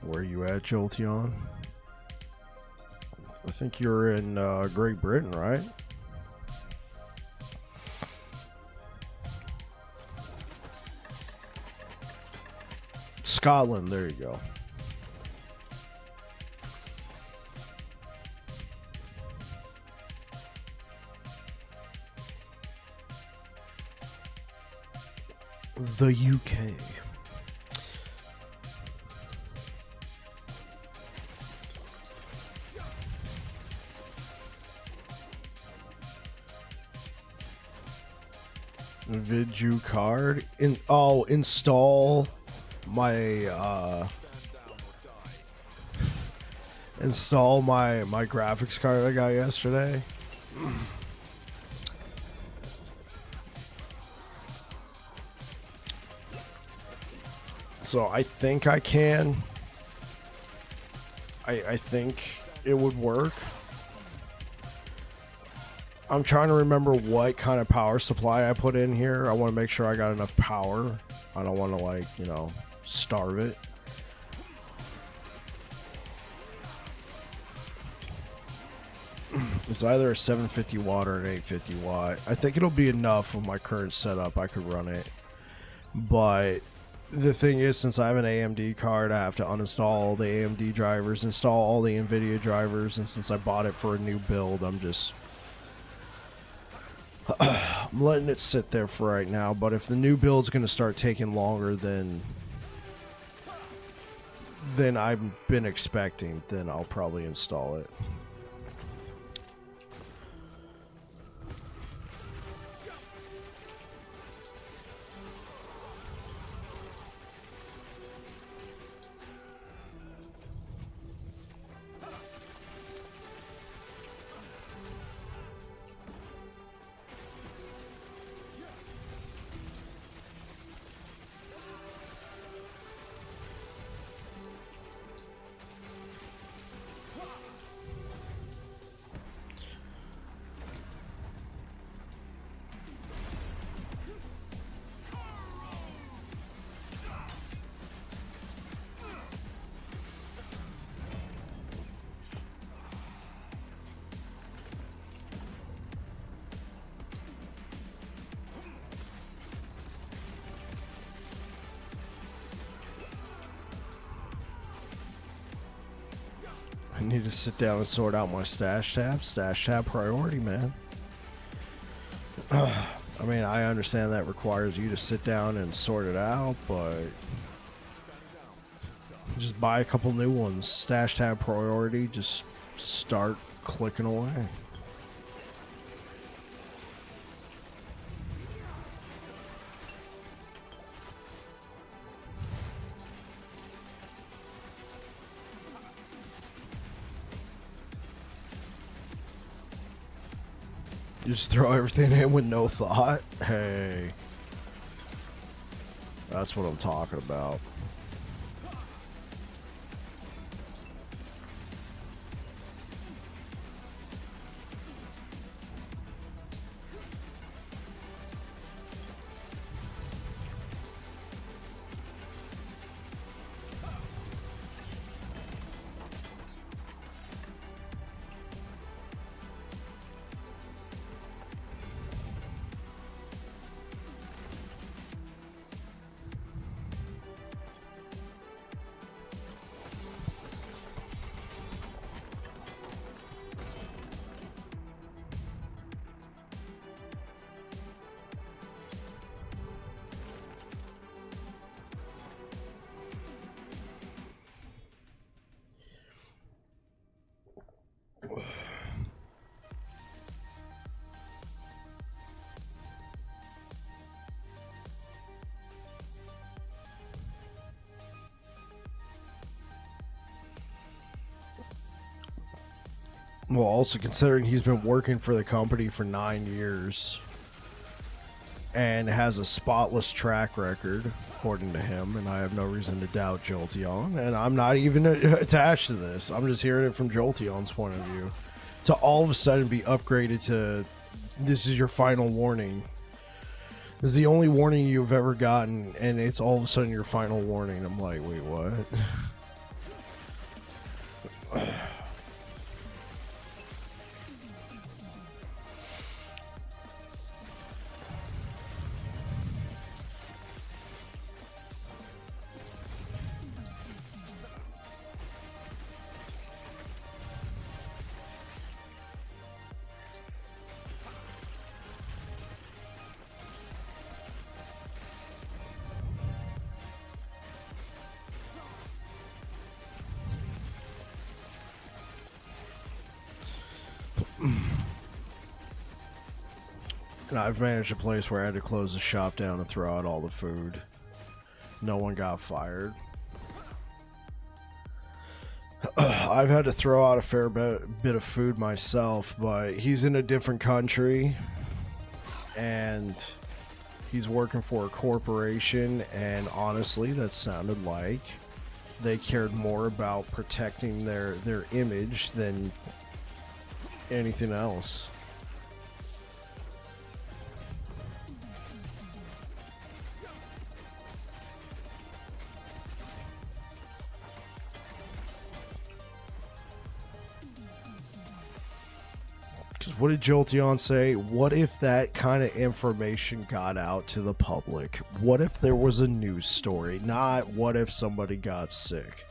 Where you at, Jolteon? I think you're in Great Britain, right? Scotland, there you go. The UK. Vidu card install my graphics card I got yesterday. So I think I can. I think it would work. I'm trying to remember what kind of power supply I put in here. I want to make sure I got enough power. I don't want to, like, you know, starve it. It's either a 750 watt or an 850 watt. I think it'll be enough with my current setup. I could run it. But the thing is, since I have an AMD card, I have to uninstall all the AMD drivers, install all the NVIDIA drivers, and since I bought it for a new build, I'm letting it sit there for right now. But if the new build's going to start taking longer than I've been expecting, then I'll probably install it. I need to sit down and sort out my stash tab. Stash tab priority, man. I mean, I understand that requires you to sit down and sort it out, but just buy a couple new ones. Stash tab priority, just start clicking away. You just throw everything in with no thought? Hey. That's what I'm talking about. Well, also considering he's been working for the company for 9 years and has a spotless track record, according to him, and I have no reason to doubt Jolteon, and I'm not even attached to this. I'm just hearing it from Jolteon's point of view. To all of a sudden be upgraded to, this is your final warning. This is the only warning you've ever gotten, and it's all of a sudden your final warning. I'm like, wait, what? And I've managed a place where I had to close the shop down and throw out all the food. No one got fired. I've had to throw out a fair bit of food myself, but he's in a different country and he's working for a corporation, and honestly that sounded like they cared more about protecting their image than anything else. What did Jolteon say? What if that kind of information got out to the public? What if there was a news story? Not what if somebody got sick?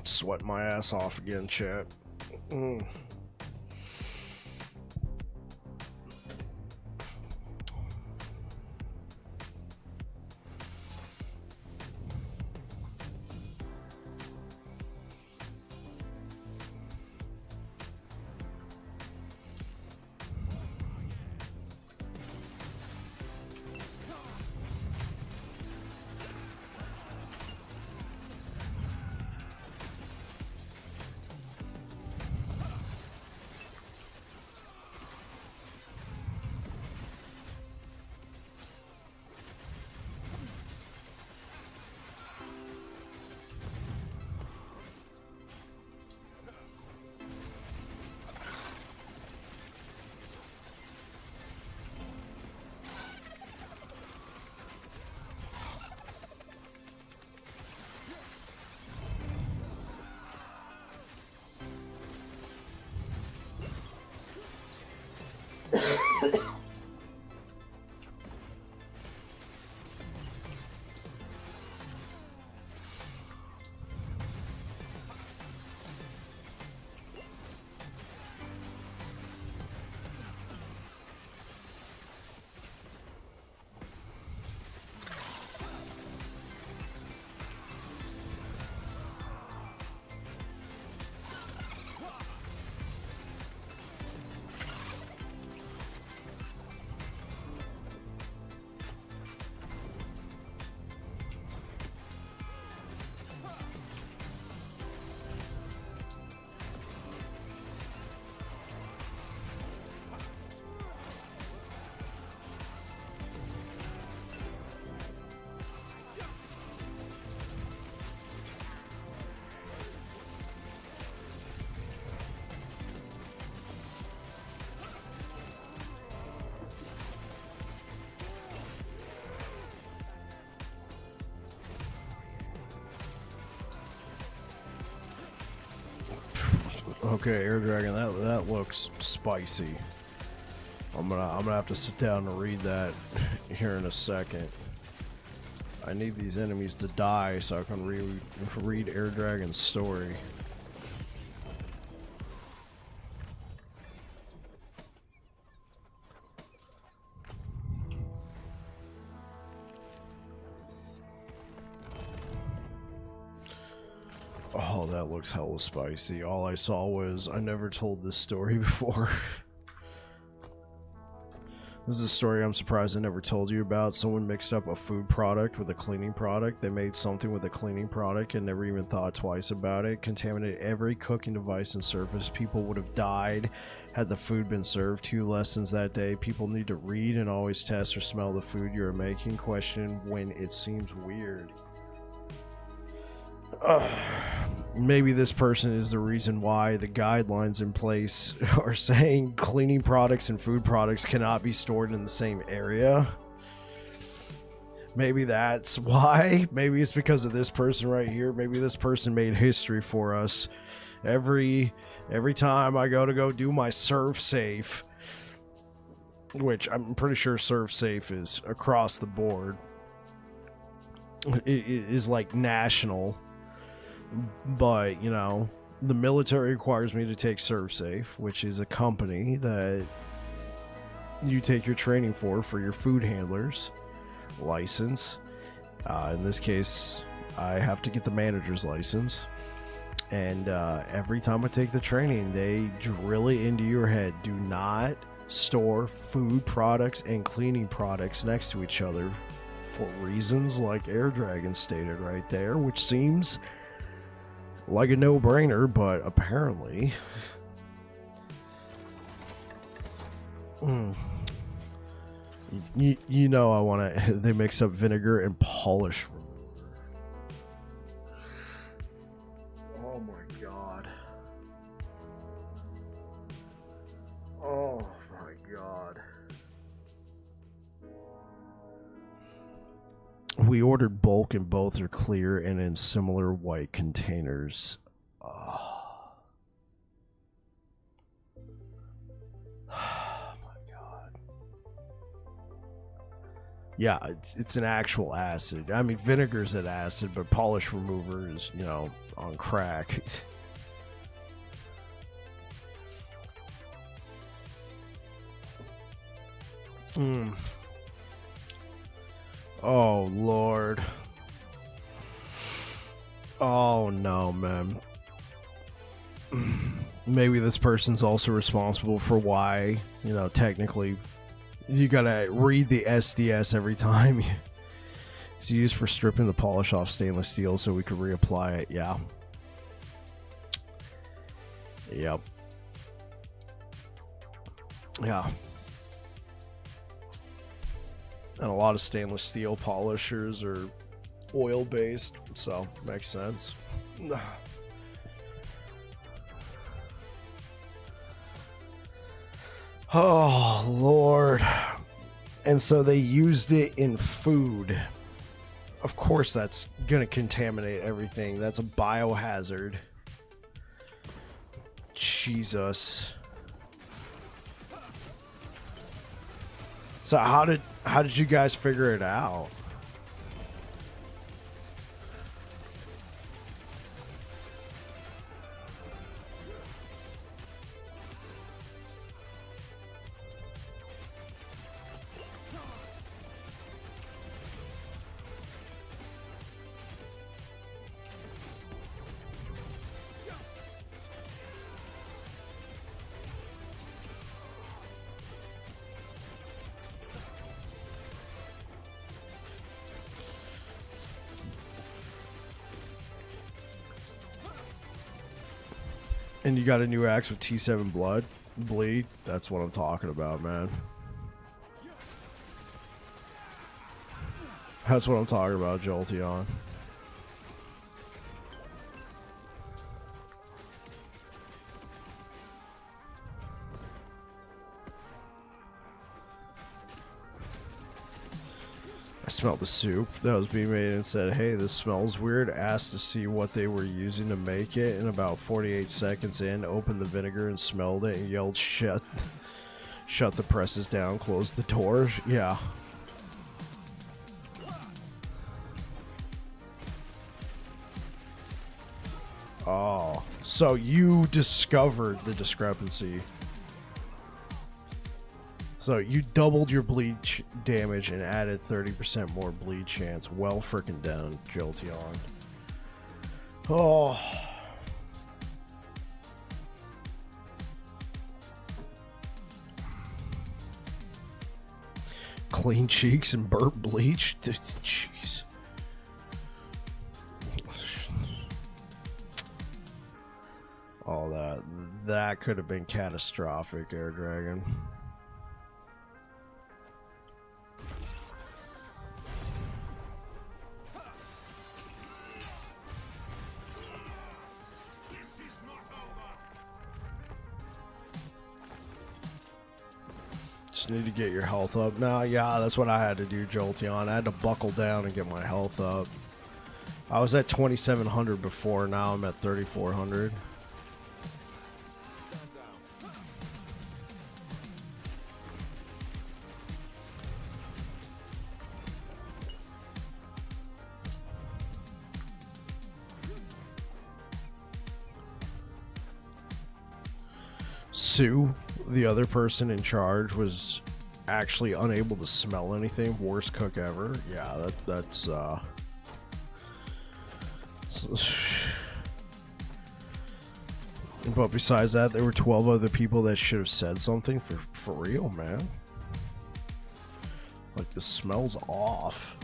Sweating my ass off again, chat. Okay, Air Dragon, that looks spicy. I'm gonna have to sit down and read that here in a second. I need these enemies to die so I can read Air Dragon's story. Oh, that looks hella spicy. All I saw was, I never told this story before. This is a story I'm surprised I never told you about. Someone mixed up a food product with a cleaning product. They made something with a cleaning product and never even thought twice about it. Contaminated every cooking device and surface. People would have died had the food been served. 2 lessons that day. People need to read and always test or smell the food you are making. Question when it seems weird. Maybe this person is the reason why the guidelines in place are saying cleaning products and food products cannot be stored in the same area. Maybe that's why. Maybe it's because of this person right here. Maybe this person made history for us. Every time I go do my serve safe, which I'm pretty sure serve safe is across the board, it is like national. But, you know, the military requires me to take ServSafe, which is a company that you take your training for your food handlers license. In this case, I have to get the manager's license. And every time I take the training, they drill it into your head. Do not store food products and cleaning products next to each other for reasons like Air Dragon stated right there, which seems like a no-brainer, but apparently you know I want to. They mix up vinegar and polish remover. Oh my god. Oh my god. We ordered bulk and both are clear and in similar white containers. Oh my god. Yeah, it's an actual acid. I mean, vinegar's an acid, but polish remover is, you know, on crack. Oh, Lord. Oh, no, man. Maybe this person's also responsible for why, you know, technically, you gotta read the SDS every time. It's used for stripping the polish off stainless steel so we could reapply it. Yeah. Yep. Yeah. And a lot of stainless steel polishers are oil based, so makes sense. Oh, Lord. And so they used it in food. Of course that's gonna contaminate everything. That's a biohazard. Jesus. So how did you guys figure it out? And you got a new axe with T7 bleed. That's what I'm talking about, man. That's what I'm talking about, Jolteon. I smelled the soup that was being made and said, hey, this smells weird. Asked to see what they were using to make it, and about 48 seconds in, opened the vinegar and smelled it and yelled, shut the presses down, close the doors. Yeah. Oh, so you discovered the discrepancy. So you doubled your bleach damage and added 30% more bleed chance. Well freaking done, Jolteon. Oh. Clean cheeks and burnt bleach? Jeez. All that could have been catastrophic, Air Dragon. Just need to get your health up. Nah, yeah, that's what I had to do, Jolteon. I had to buckle down and get my health up. I was at 2,700 before, now I'm at 3,400. Sue, the other person in charge, was actually unable to smell anything. Worst cook ever. Yeah, that's but besides that, there were 12 other people that should have said something for real, man. Like, the smell's off.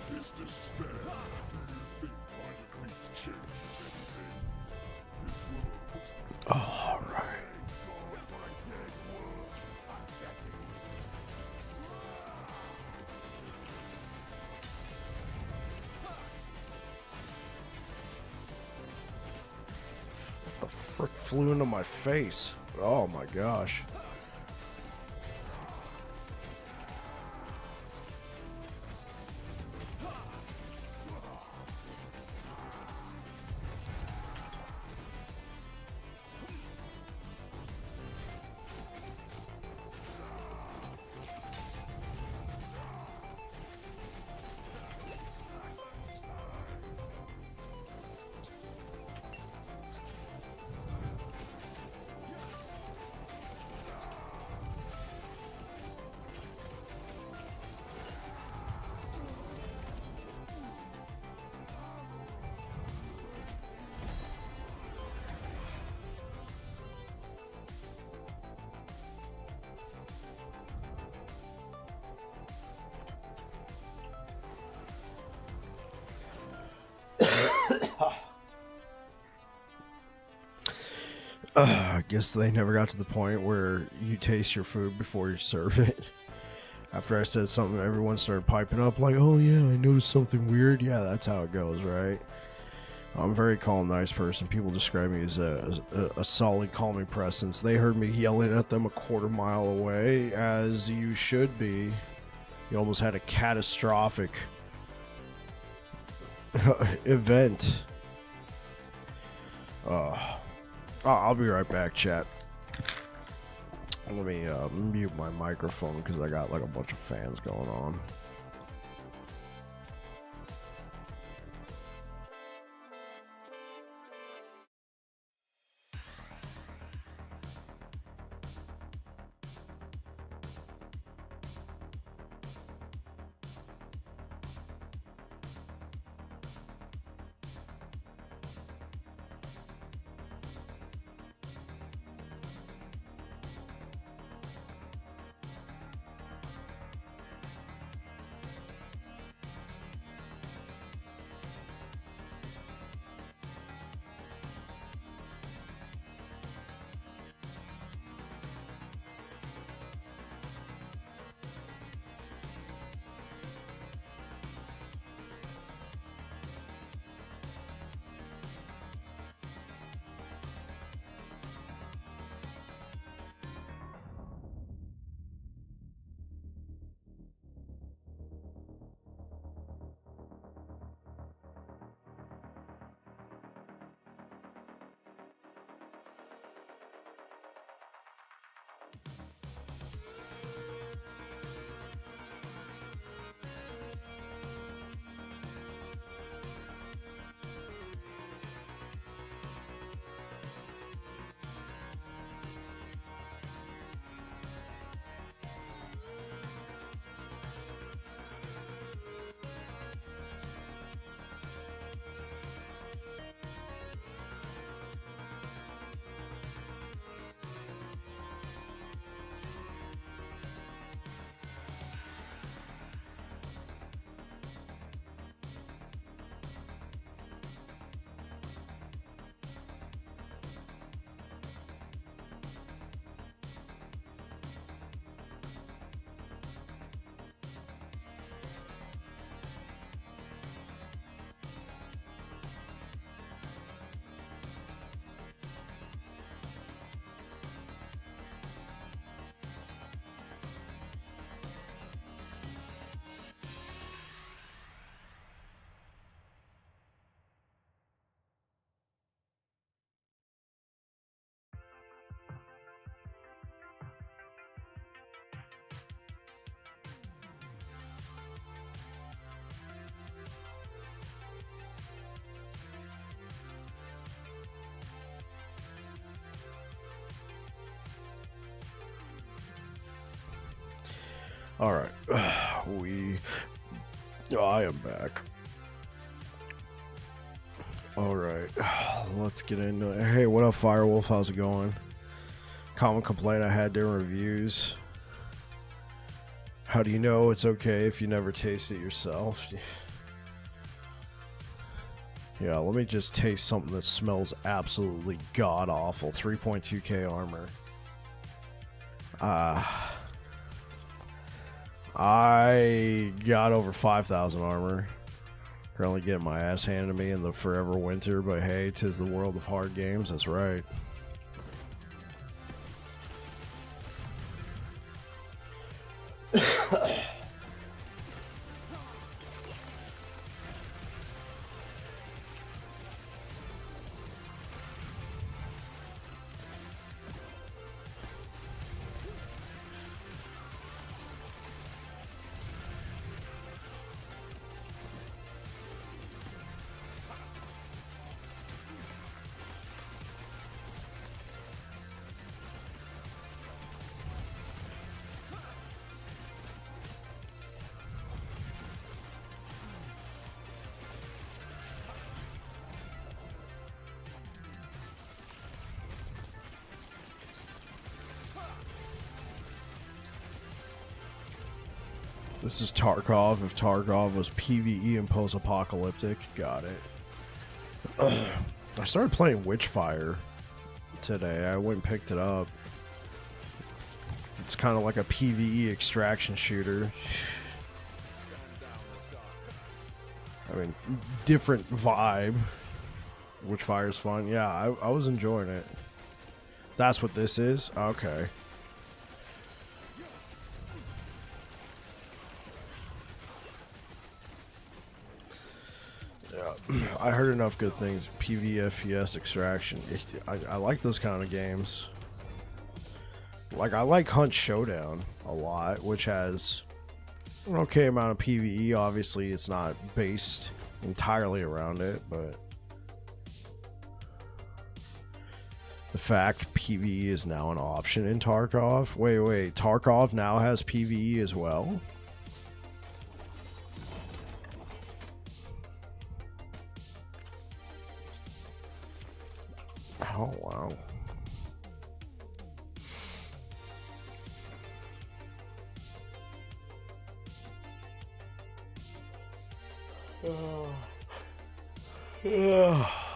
This despair. Do you think my decrees change anything? This world. All right. What the frick flew into my face? Oh my gosh. I guess they never got to the point where you taste your food before you serve it. After I said something, everyone started piping up like, oh yeah, I noticed something weird. Yeah, that's how it goes, right? I'm a very calm, nice person. People describe me as a solid, calming presence. They heard me yelling at them a quarter-mile away, as you should be. You almost had a catastrophic event. I'll be right back, chat. Let me mute my microphone because I got like a bunch of fans going on. All right, I am back. All right, let's get into it. Hey, what up, Firewolf? How's it going? Common complaint I had during reviews. How do you know it's okay if you never taste it yourself? Yeah, let me just taste something that smells absolutely god-awful. 3.2k armor. I got over 5,000 armor. Currently getting my ass handed to me in the forever winter, but hey, 'tis the world of hard games, that's right. This is Tarkov. If Tarkov was PvE and post-apocalyptic, got it. I started playing Witchfire today. I went and picked it up. It's kind of like a PvE extraction shooter. I mean, different vibe. Witchfire's fun. Yeah, I was enjoying it. That's what this is? Okay. I heard enough good things. PvFPS extraction. I like those kind of games. Like, I like Hunt Showdown a lot, which has an okay amount of PvE. Obviously, it's not based entirely around it, but the fact PvE is now an option in Tarkov. Wait, Tarkov now has PvE as well? Oh, wow.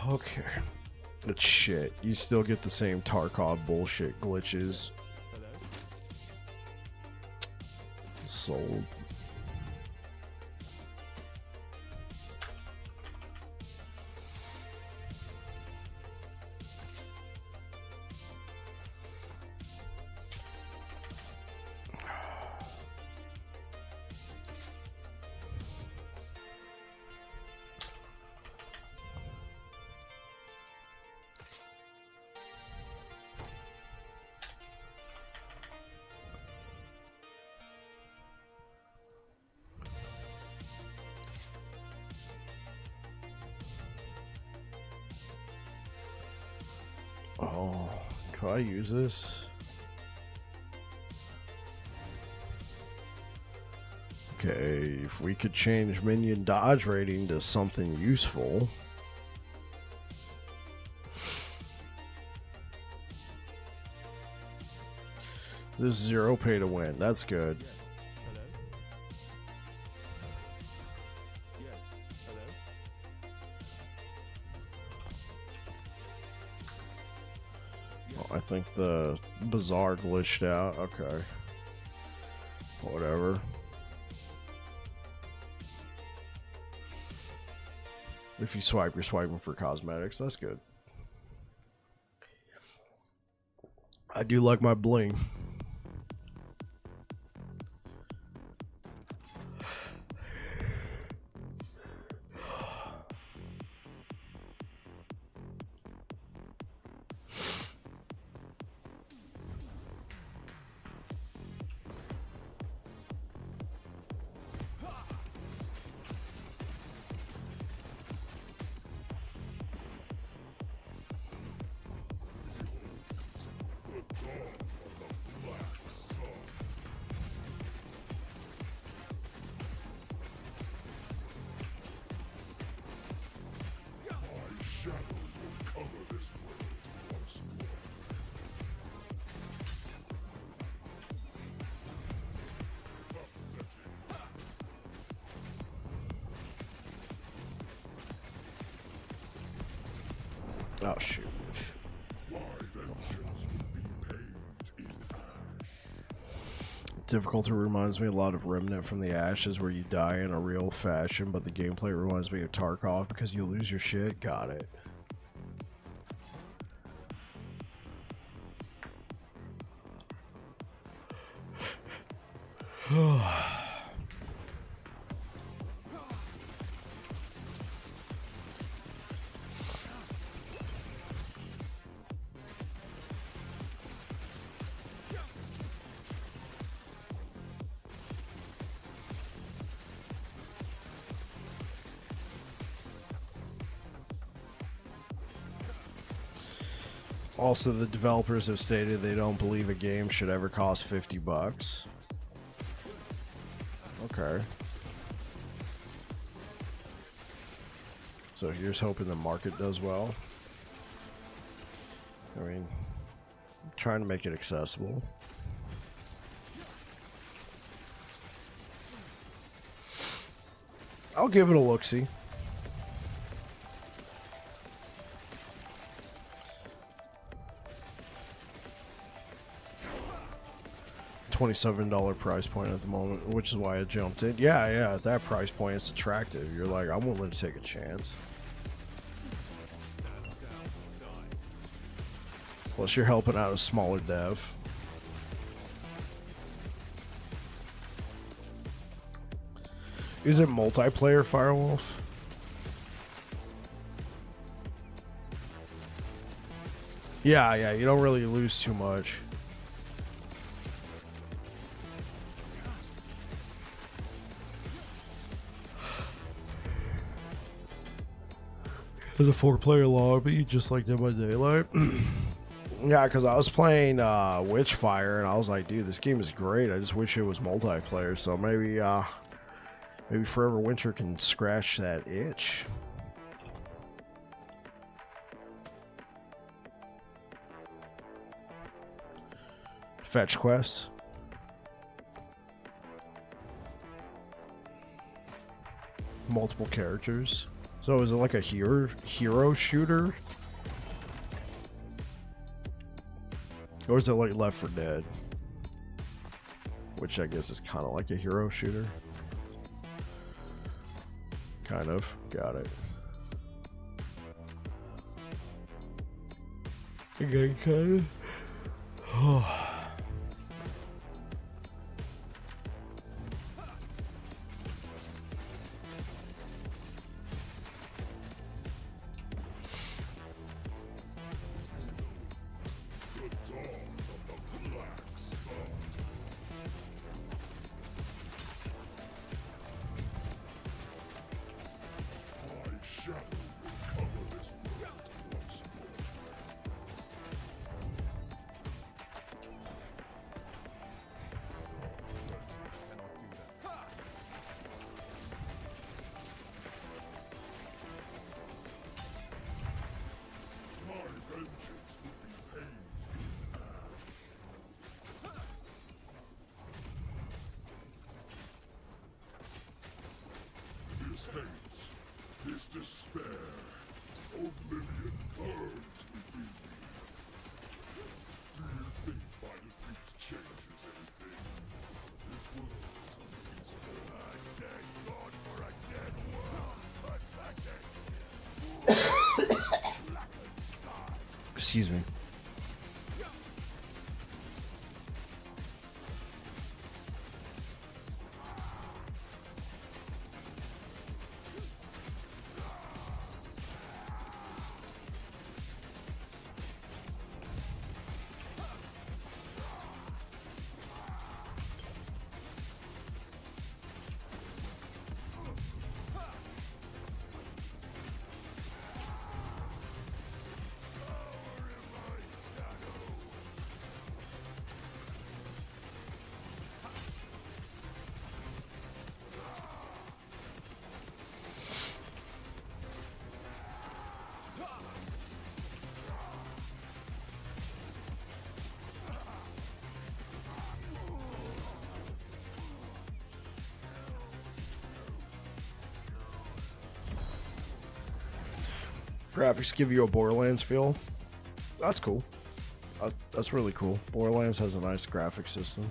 Okay. It's shit. You still get the same Tarkov bullshit glitches. Sold. Oh, can I use this? Okay, if we could change minion dodge rating to something useful. There's 0 pay to win. That's good. I think the bazaar glitched out. Okay. Whatever. If you swipe, you're swiping for cosmetics. That's good. I do like my bling. Oh shoot. My vengeance will be paid in ash. Difficulty reminds me a lot of Remnant from the Ashes, where you die in a real fashion, but the gameplay reminds me of Tarkov because you lose your shit. Got it. Also, the developers have stated they don't believe a game should ever cost $50. Okay. So here's hoping the market does well. I mean, trying to make it accessible. I'll give it a look-see. $27 price point at the moment, which is why I jumped in. Yeah, at that price point, it's attractive. You're like, I'm willing to take a chance. Plus, you're helping out a smaller dev. Is it multiplayer, Firewolf? Yeah, you don't really lose too much. There's a 4-player lobby, just like Dead by Daylight. Yeah, because I was playing Witchfire, and I was like, dude, this game is great. I just wish it was multiplayer. So maybe Forever Winter can scratch that itch. Fetch quests. Multiple characters. So is it like a hero shooter? Or is it like Left 4 Dead? Which I guess is kind of like a hero shooter. Kind of. Got it. Again, kind of. This hate, this despair, oblivion burns within me. Do you think my defeat changes anything? This world is unreasonable. A dead god for a dead world. Excuse me. Graphics give you a Borderlands feel. That's cool. That's really cool. Borderlands has a nice graphic system.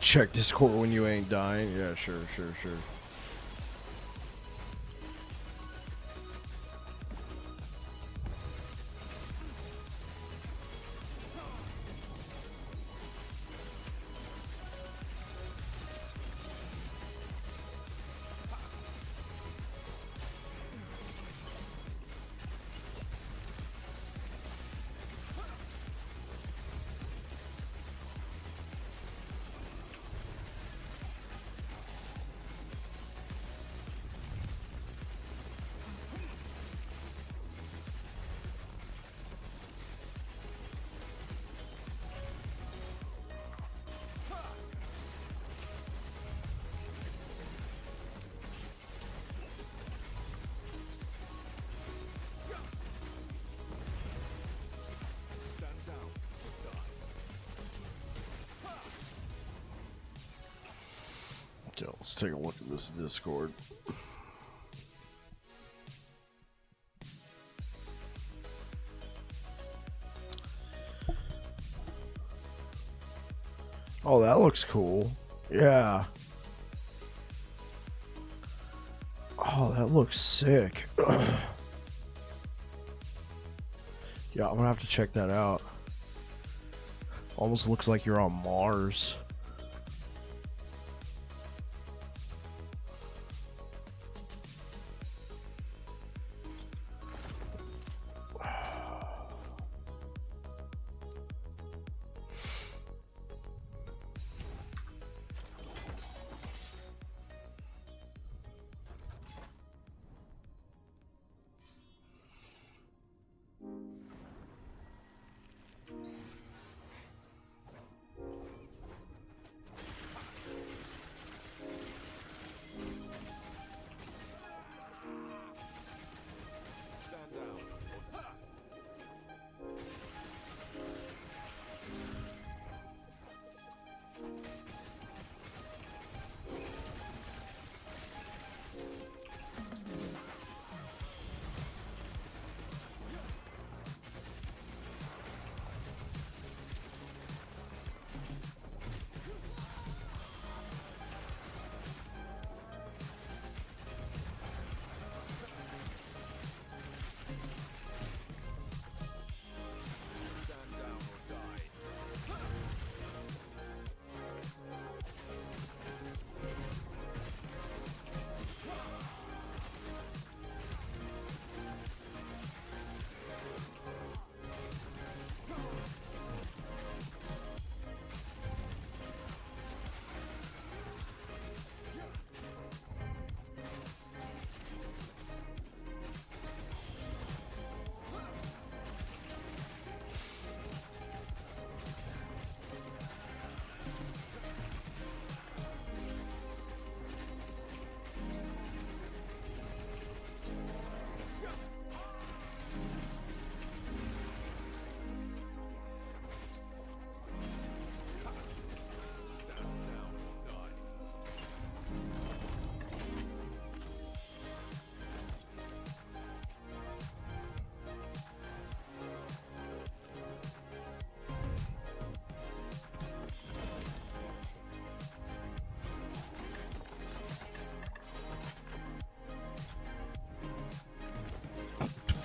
Check Discord when you ain't dying. Yeah, sure. Okay, let's take a look at this Discord. Oh, that looks cool. Yeah. Oh, that looks sick. Yeah, I'm gonna have to check that out. Almost looks like you're on Mars.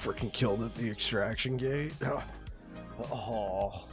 freaking killed at the extraction gate. Oh.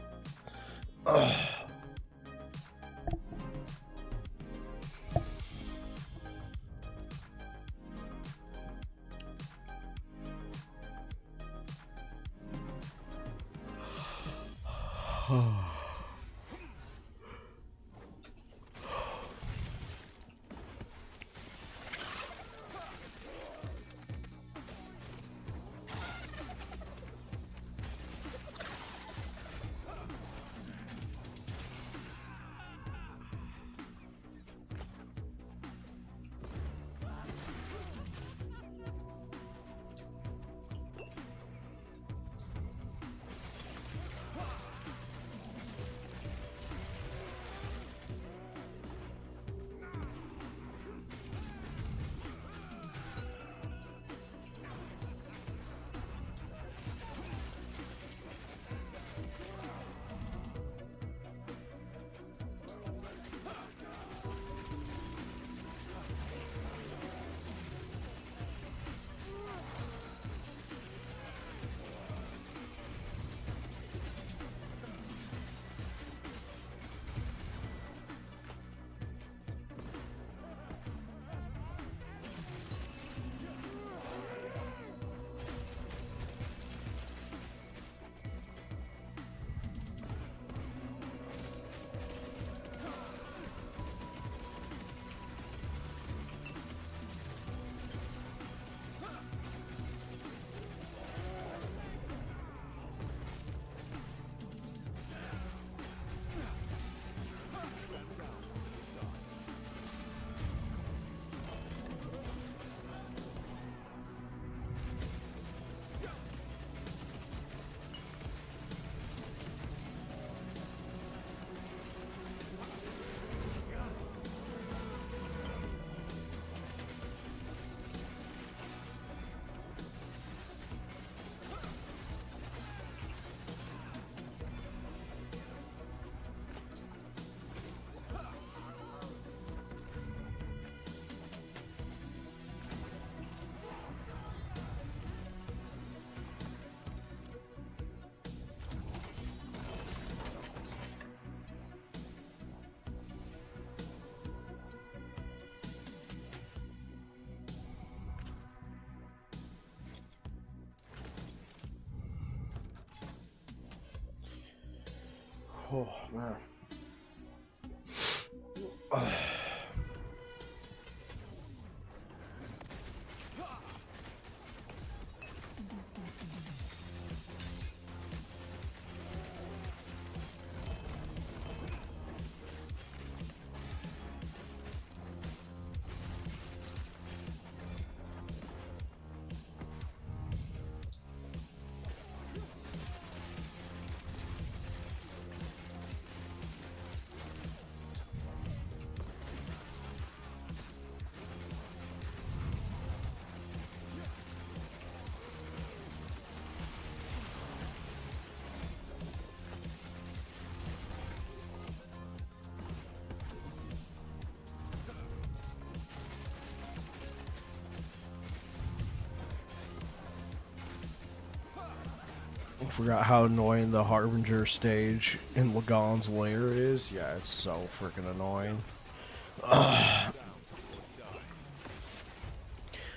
Oh, man. Forgot how annoying the Harbinger stage in Lagan's lair is. Yeah, it's so freaking annoying.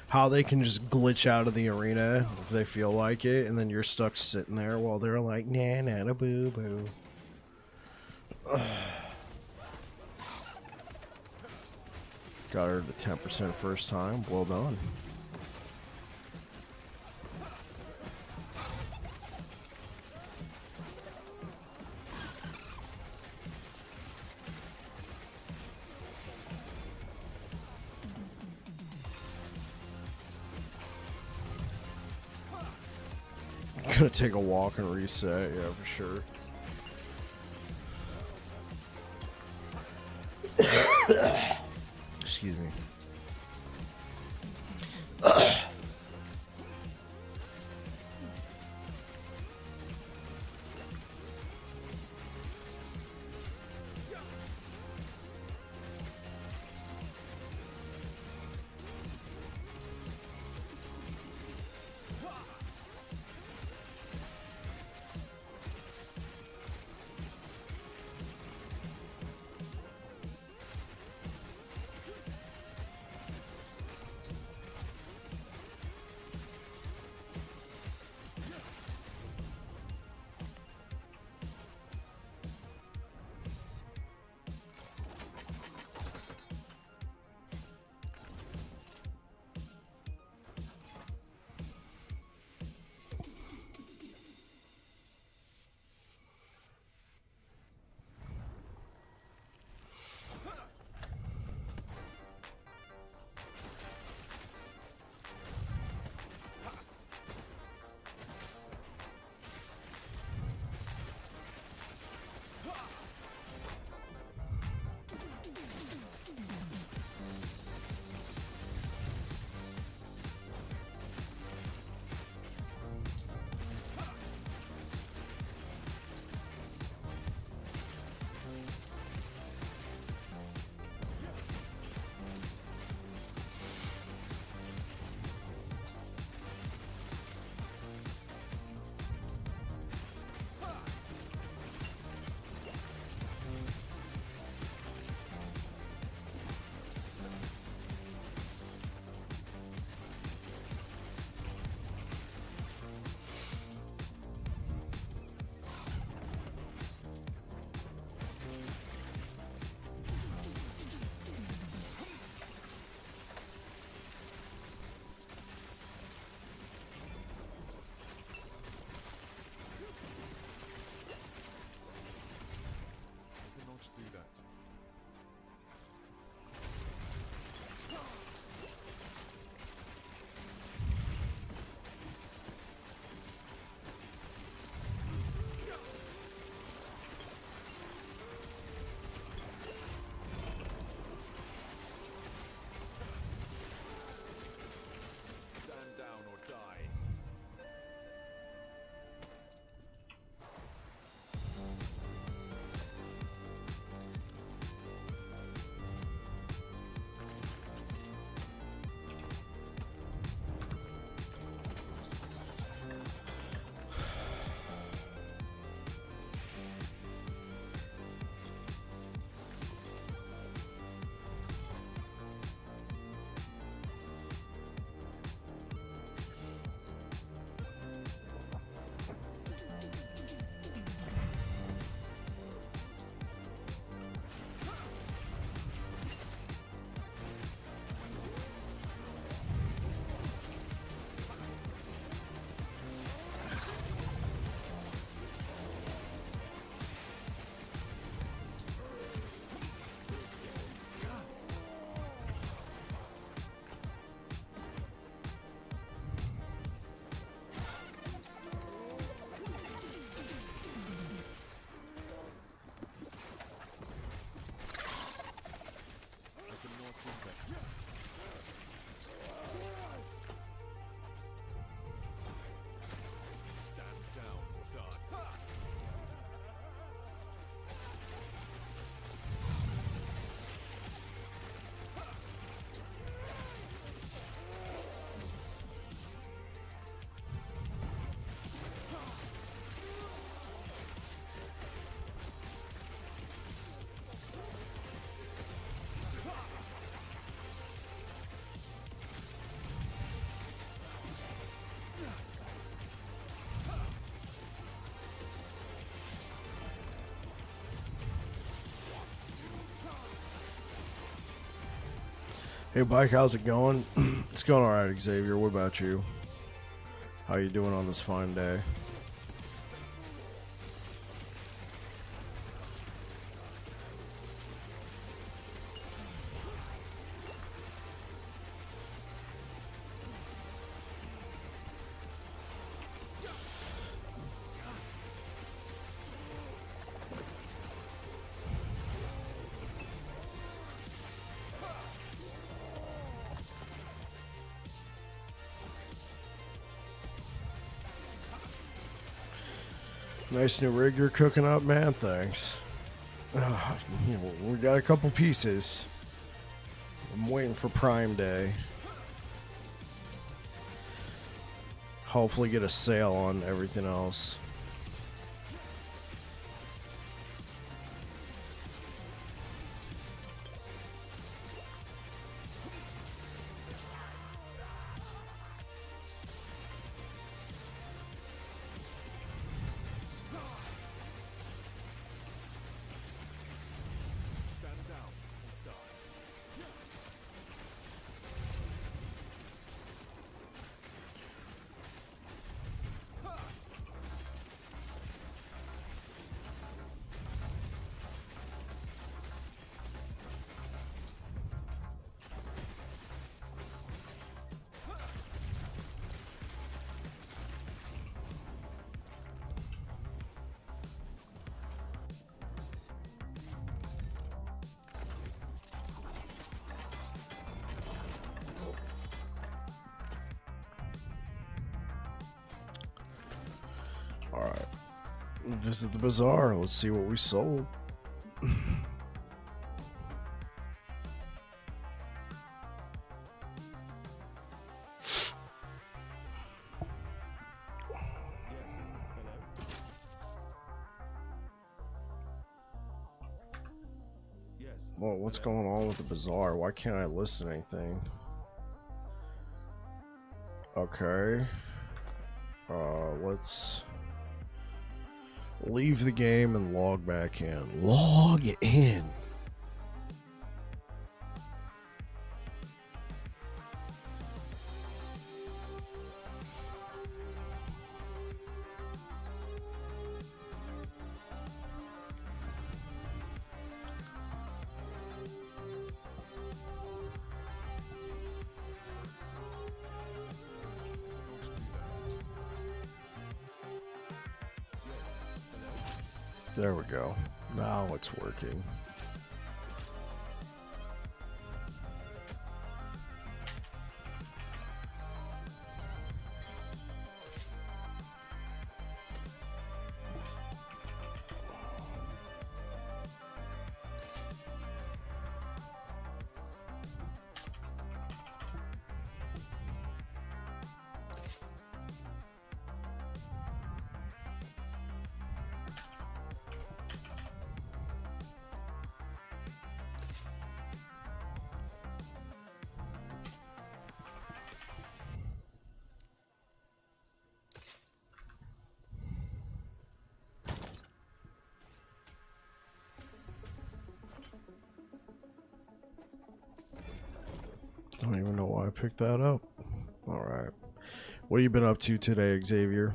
How they can just glitch out of the arena if they feel like it, and then you're stuck sitting there while they're like, nah, nah, da, boo, boo. Got her to 10% first time. Well done. Gonna take a walk and reset, yeah, for sure. Excuse me. Hey, Bike, how's it going? It's going alright, Xavier. What about you? How you doing on this fine day? Nice new rig you're cooking up, man. Thanks. We got a couple pieces. I'm waiting for Prime Day. Hopefully get a sale on everything else. Alright. Visit the bazaar. Let's see what we sold. Well, what's going on with the bazaar? Why can't I listen to anything? Okay. Let's leave the game and log back in. Log in. There we go. Now it's working. Don't even know why I picked that up. Alright. What have you been up to today, Xavier?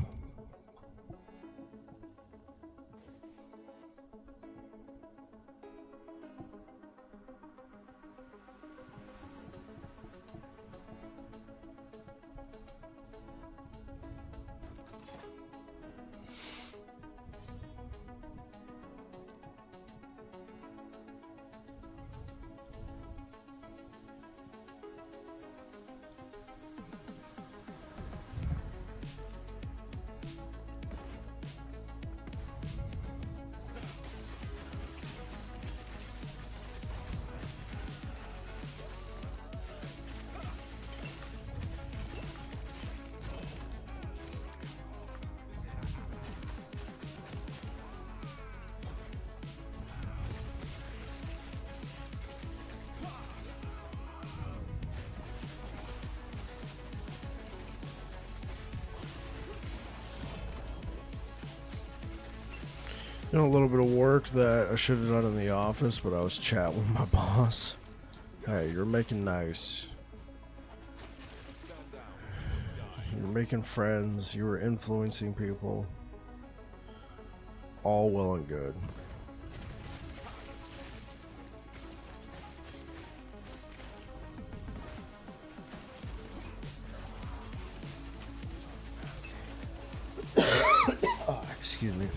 You know, a little bit of work that I should have done in the office, but I was chatting with my boss. Hey, you're making nice. You're making friends. You were influencing people. All well and good. Oh, excuse me.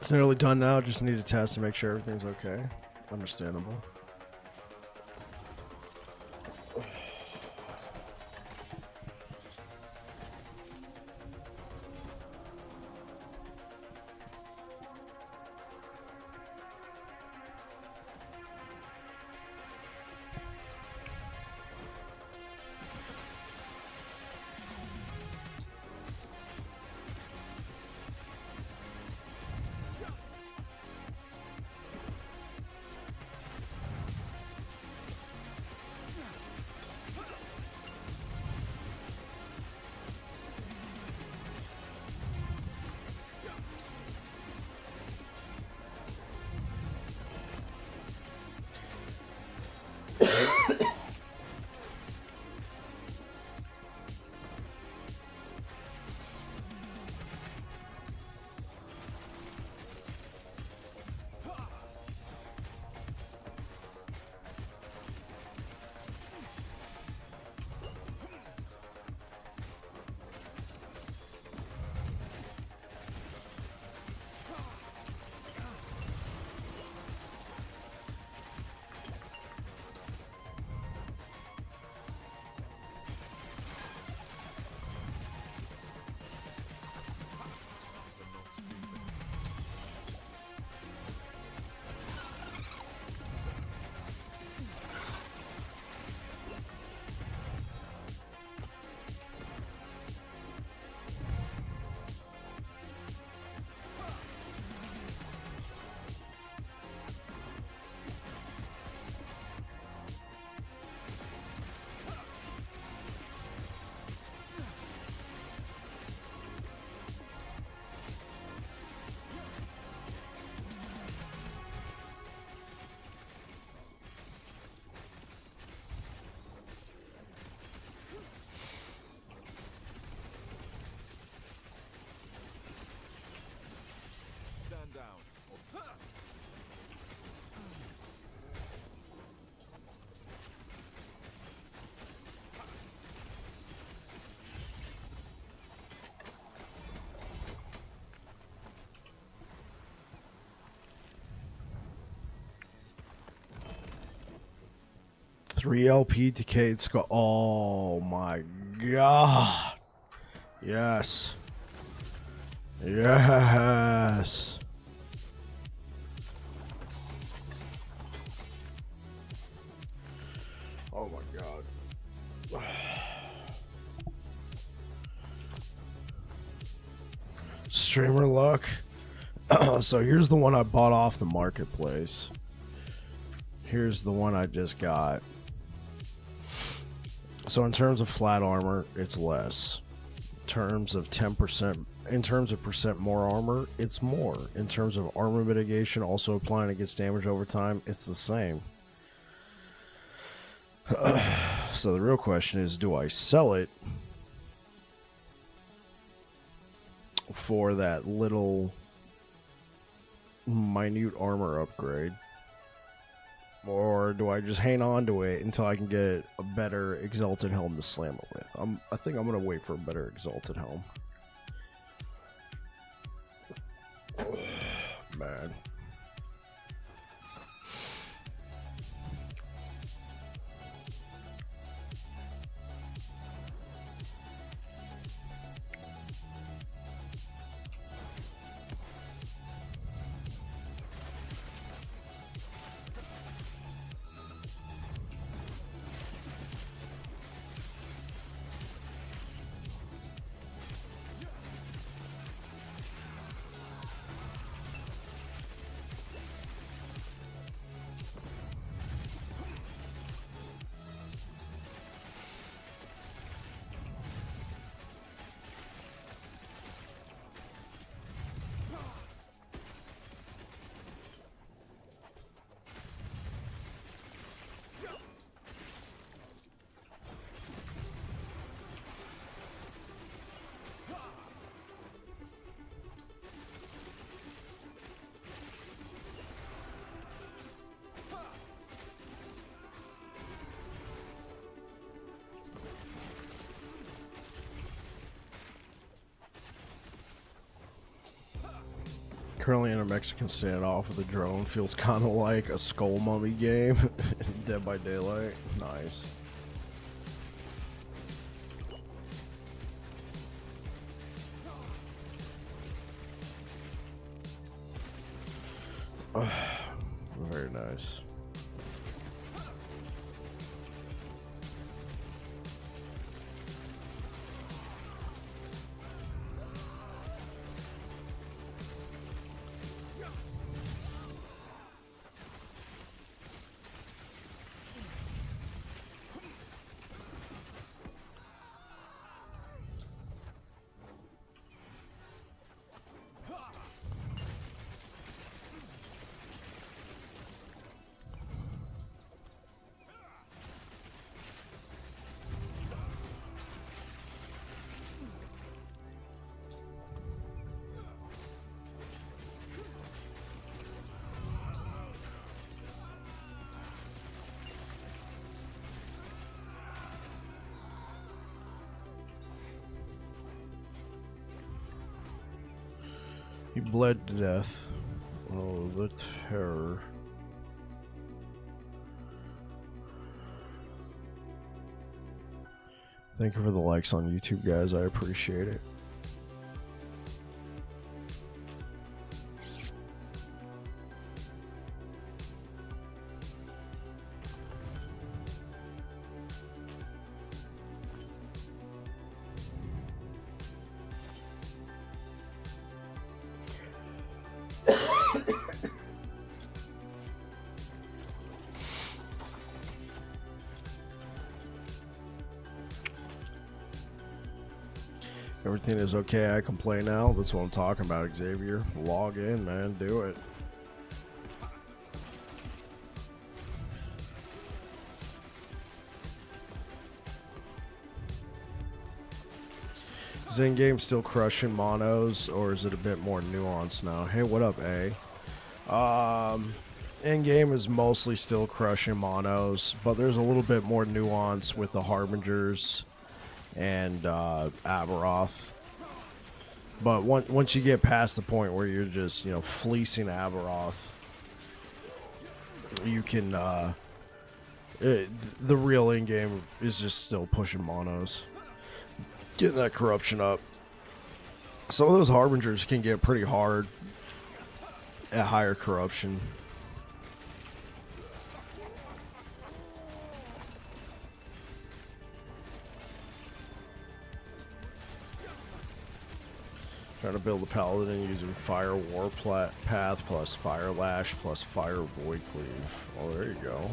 It's nearly done now. Just need to test to make sure everything's okay. Understandable. Down. 3 LP decayed skull. Oh my god. Yes. Yes. Oh my god. Streamer luck. So here's the one I bought off the marketplace. Here's the one I just got. So in terms of flat armor, it's less. In terms of 10%, in terms of percent more armor, it's more. In terms of armor mitigation, also applying against damage over time, it's the same. So the real question is, do I sell it for that little minute armor upgrade? Or do I just hang on to it until I can get a better Exalted Helm to slam it with? I think I'm going to wait for a better Exalted Helm. Man. Currently in a Mexican standoff with a drone. Feels kind of like a Skull Mummy game. Dead by Daylight. Nice. Very nice. He bled to death. Oh, the terror. Thank you for the likes on YouTube, guys. I appreciate it. Everything is okay. I can play now. That's what I'm talking about, Xavier. Log in, man. Do it. Is in-game still crushing monos, or is it a bit more nuanced now? Hey, what up, A? In-game is mostly still crushing monos, but there's a little bit more nuance with the Harbingers and Aberoth. But once you get past the point where you're just, fleecing Aberoth, you can, the real in-game is just still pushing monos. Getting that corruption up. Some of those Harbingers can get pretty hard at higher corruption. Trying to build a paladin using Fire War Path plus Fire Lash plus Fire Void Cleave. Oh, there you go.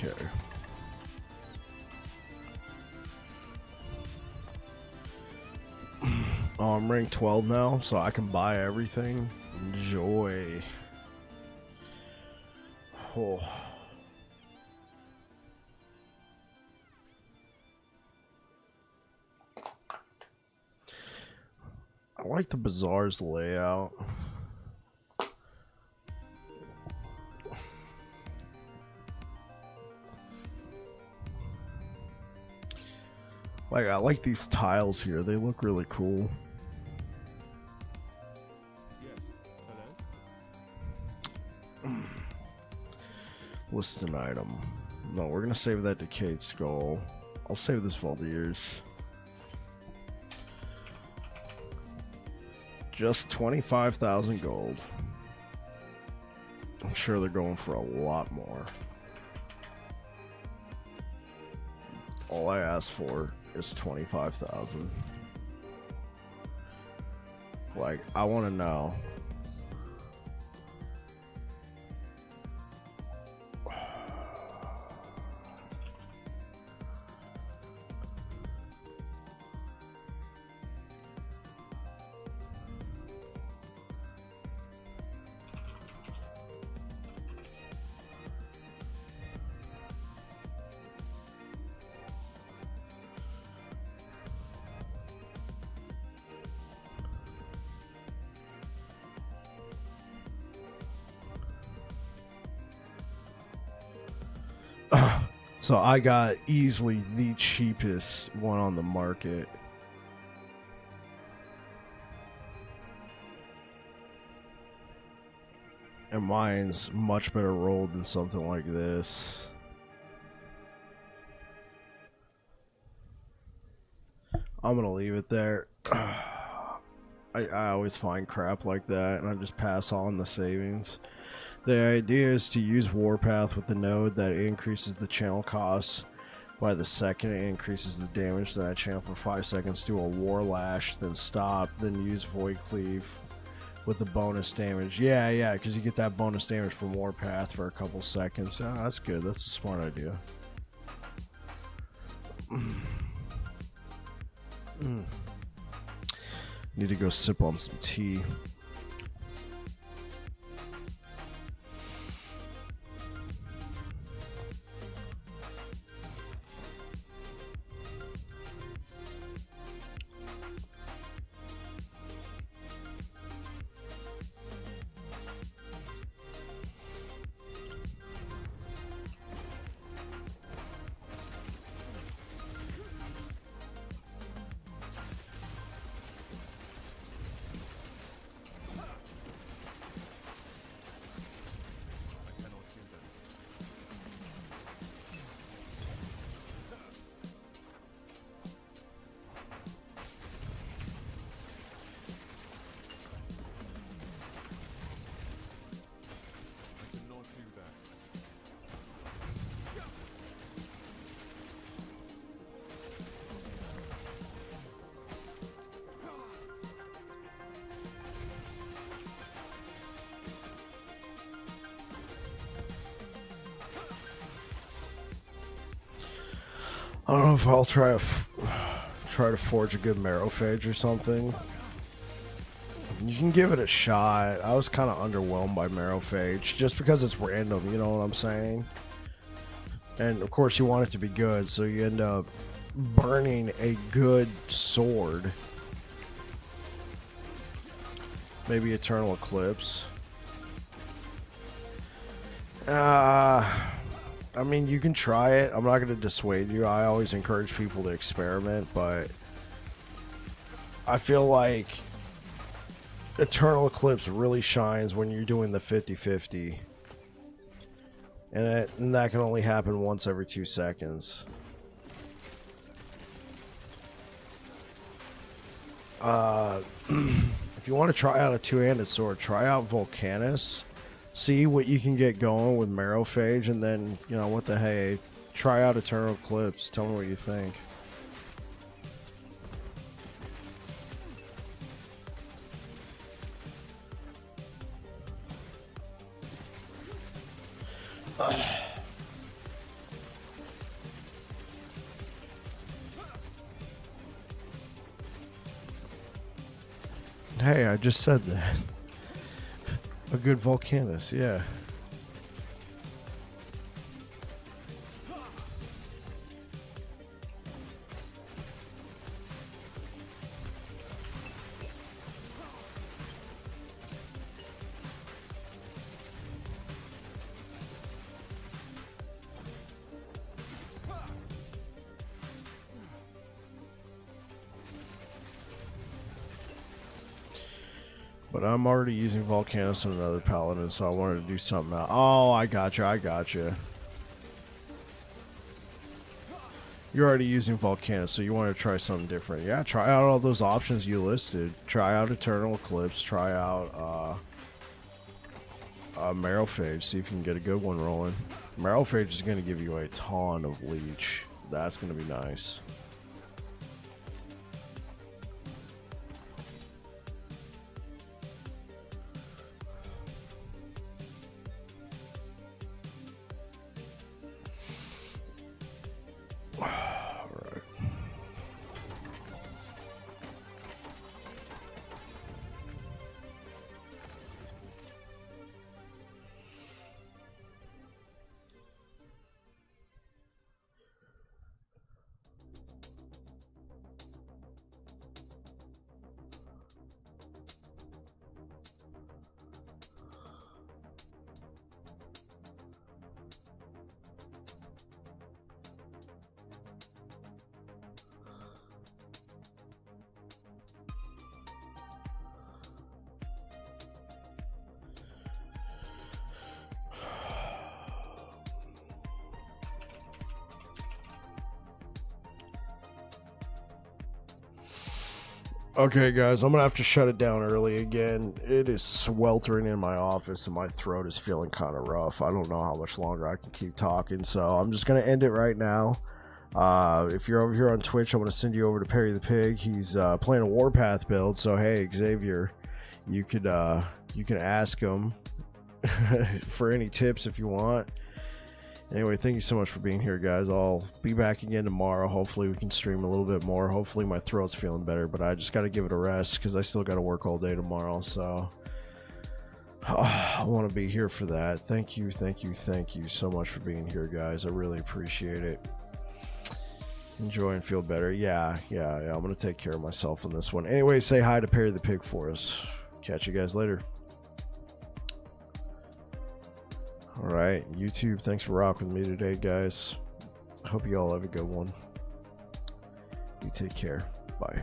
Okay. Oh, I'm rank 12 now, so I can buy everything. Enjoy. Oh. I like the Bazaar's layout. Like, I like these tiles here. They look really cool. Yes. Hello? List an item. No, we're gonna save that decayed skull. I'll save this Valdir's. Just 25,000 gold. I'm sure they're going for a lot more. All I asked for is 25,000. Like, I want to know. So I got easily the cheapest one on the market. And mine's much better rolled than something like this. I'm gonna leave it there. I always find crap like that and I just pass on the savings. The idea is to use Warpath with the node that increases the channel costs by the second. It increases the damage to that channel for 5 seconds. Do a War Lash, then stop, then use Void Cleave with the bonus damage. Yeah, because you get that bonus damage from Warpath for a couple seconds. Oh, that's good. That's a smart idea. Need to go sip on some tea. I don't know if I'll try to forge a good Marrowphage or something. You can give it a shot. I was kind of underwhelmed by Marrowphage just because it's random, you know what I'm saying? And of course you want it to be good, so you end up burning a good sword. Maybe Eternal Eclipse. I mean, you can try it. I'm not going to dissuade you. I always encourage people to experiment, but I feel like Eternal Eclipse really shines when you're doing the 50-50. And that can only happen once every 2 seconds. If you want to try out a two-handed sword, try out Volcanus. See what you can get going with Marrowphage, and then, you know, what the hey, try out Eternal Eclipse. Tell me what you think. Hey, I just said that. A good volcanist, yeah. But I'm already using Volcanus on another paladin, so I wanted to do something else. Oh, I gotcha. You're already using Volcanus, so you want to try something different. Yeah, try out all those options you listed. Try out Eternal Eclipse. Try out Marrowphage. See if you can get a good one rolling. Marrowphage is going to give you a ton of leech. That's going to be nice. Okay, guys, I'm gonna have to shut it down early again. It is sweltering in my office and my throat is feeling kind of rough. I don't know how much longer I can keep talking, so I'm just gonna end it right now. If you're over here on Twitch, I'm gonna send you over to Perry the Pig. He's playing a Warpath build, so hey, Xavier, you can ask him for any tips if you want. Anyway, thank you so much for being here, guys. I'll be back again tomorrow. Hopefully we can stream a little bit more. Hopefully my throat's feeling better, but I just got to give it a rest because I still got to work all day tomorrow. So I want to be here for that. Thank you so much for being here, guys. I really appreciate it. Enjoy and feel better. Yeah. I'm going to take care of myself on this one. Anyway, say hi to Perry the Pig for us. Catch you guys later. Alright, YouTube, thanks for rocking with me today, guys. I hope you all have a good one. You take care. Bye.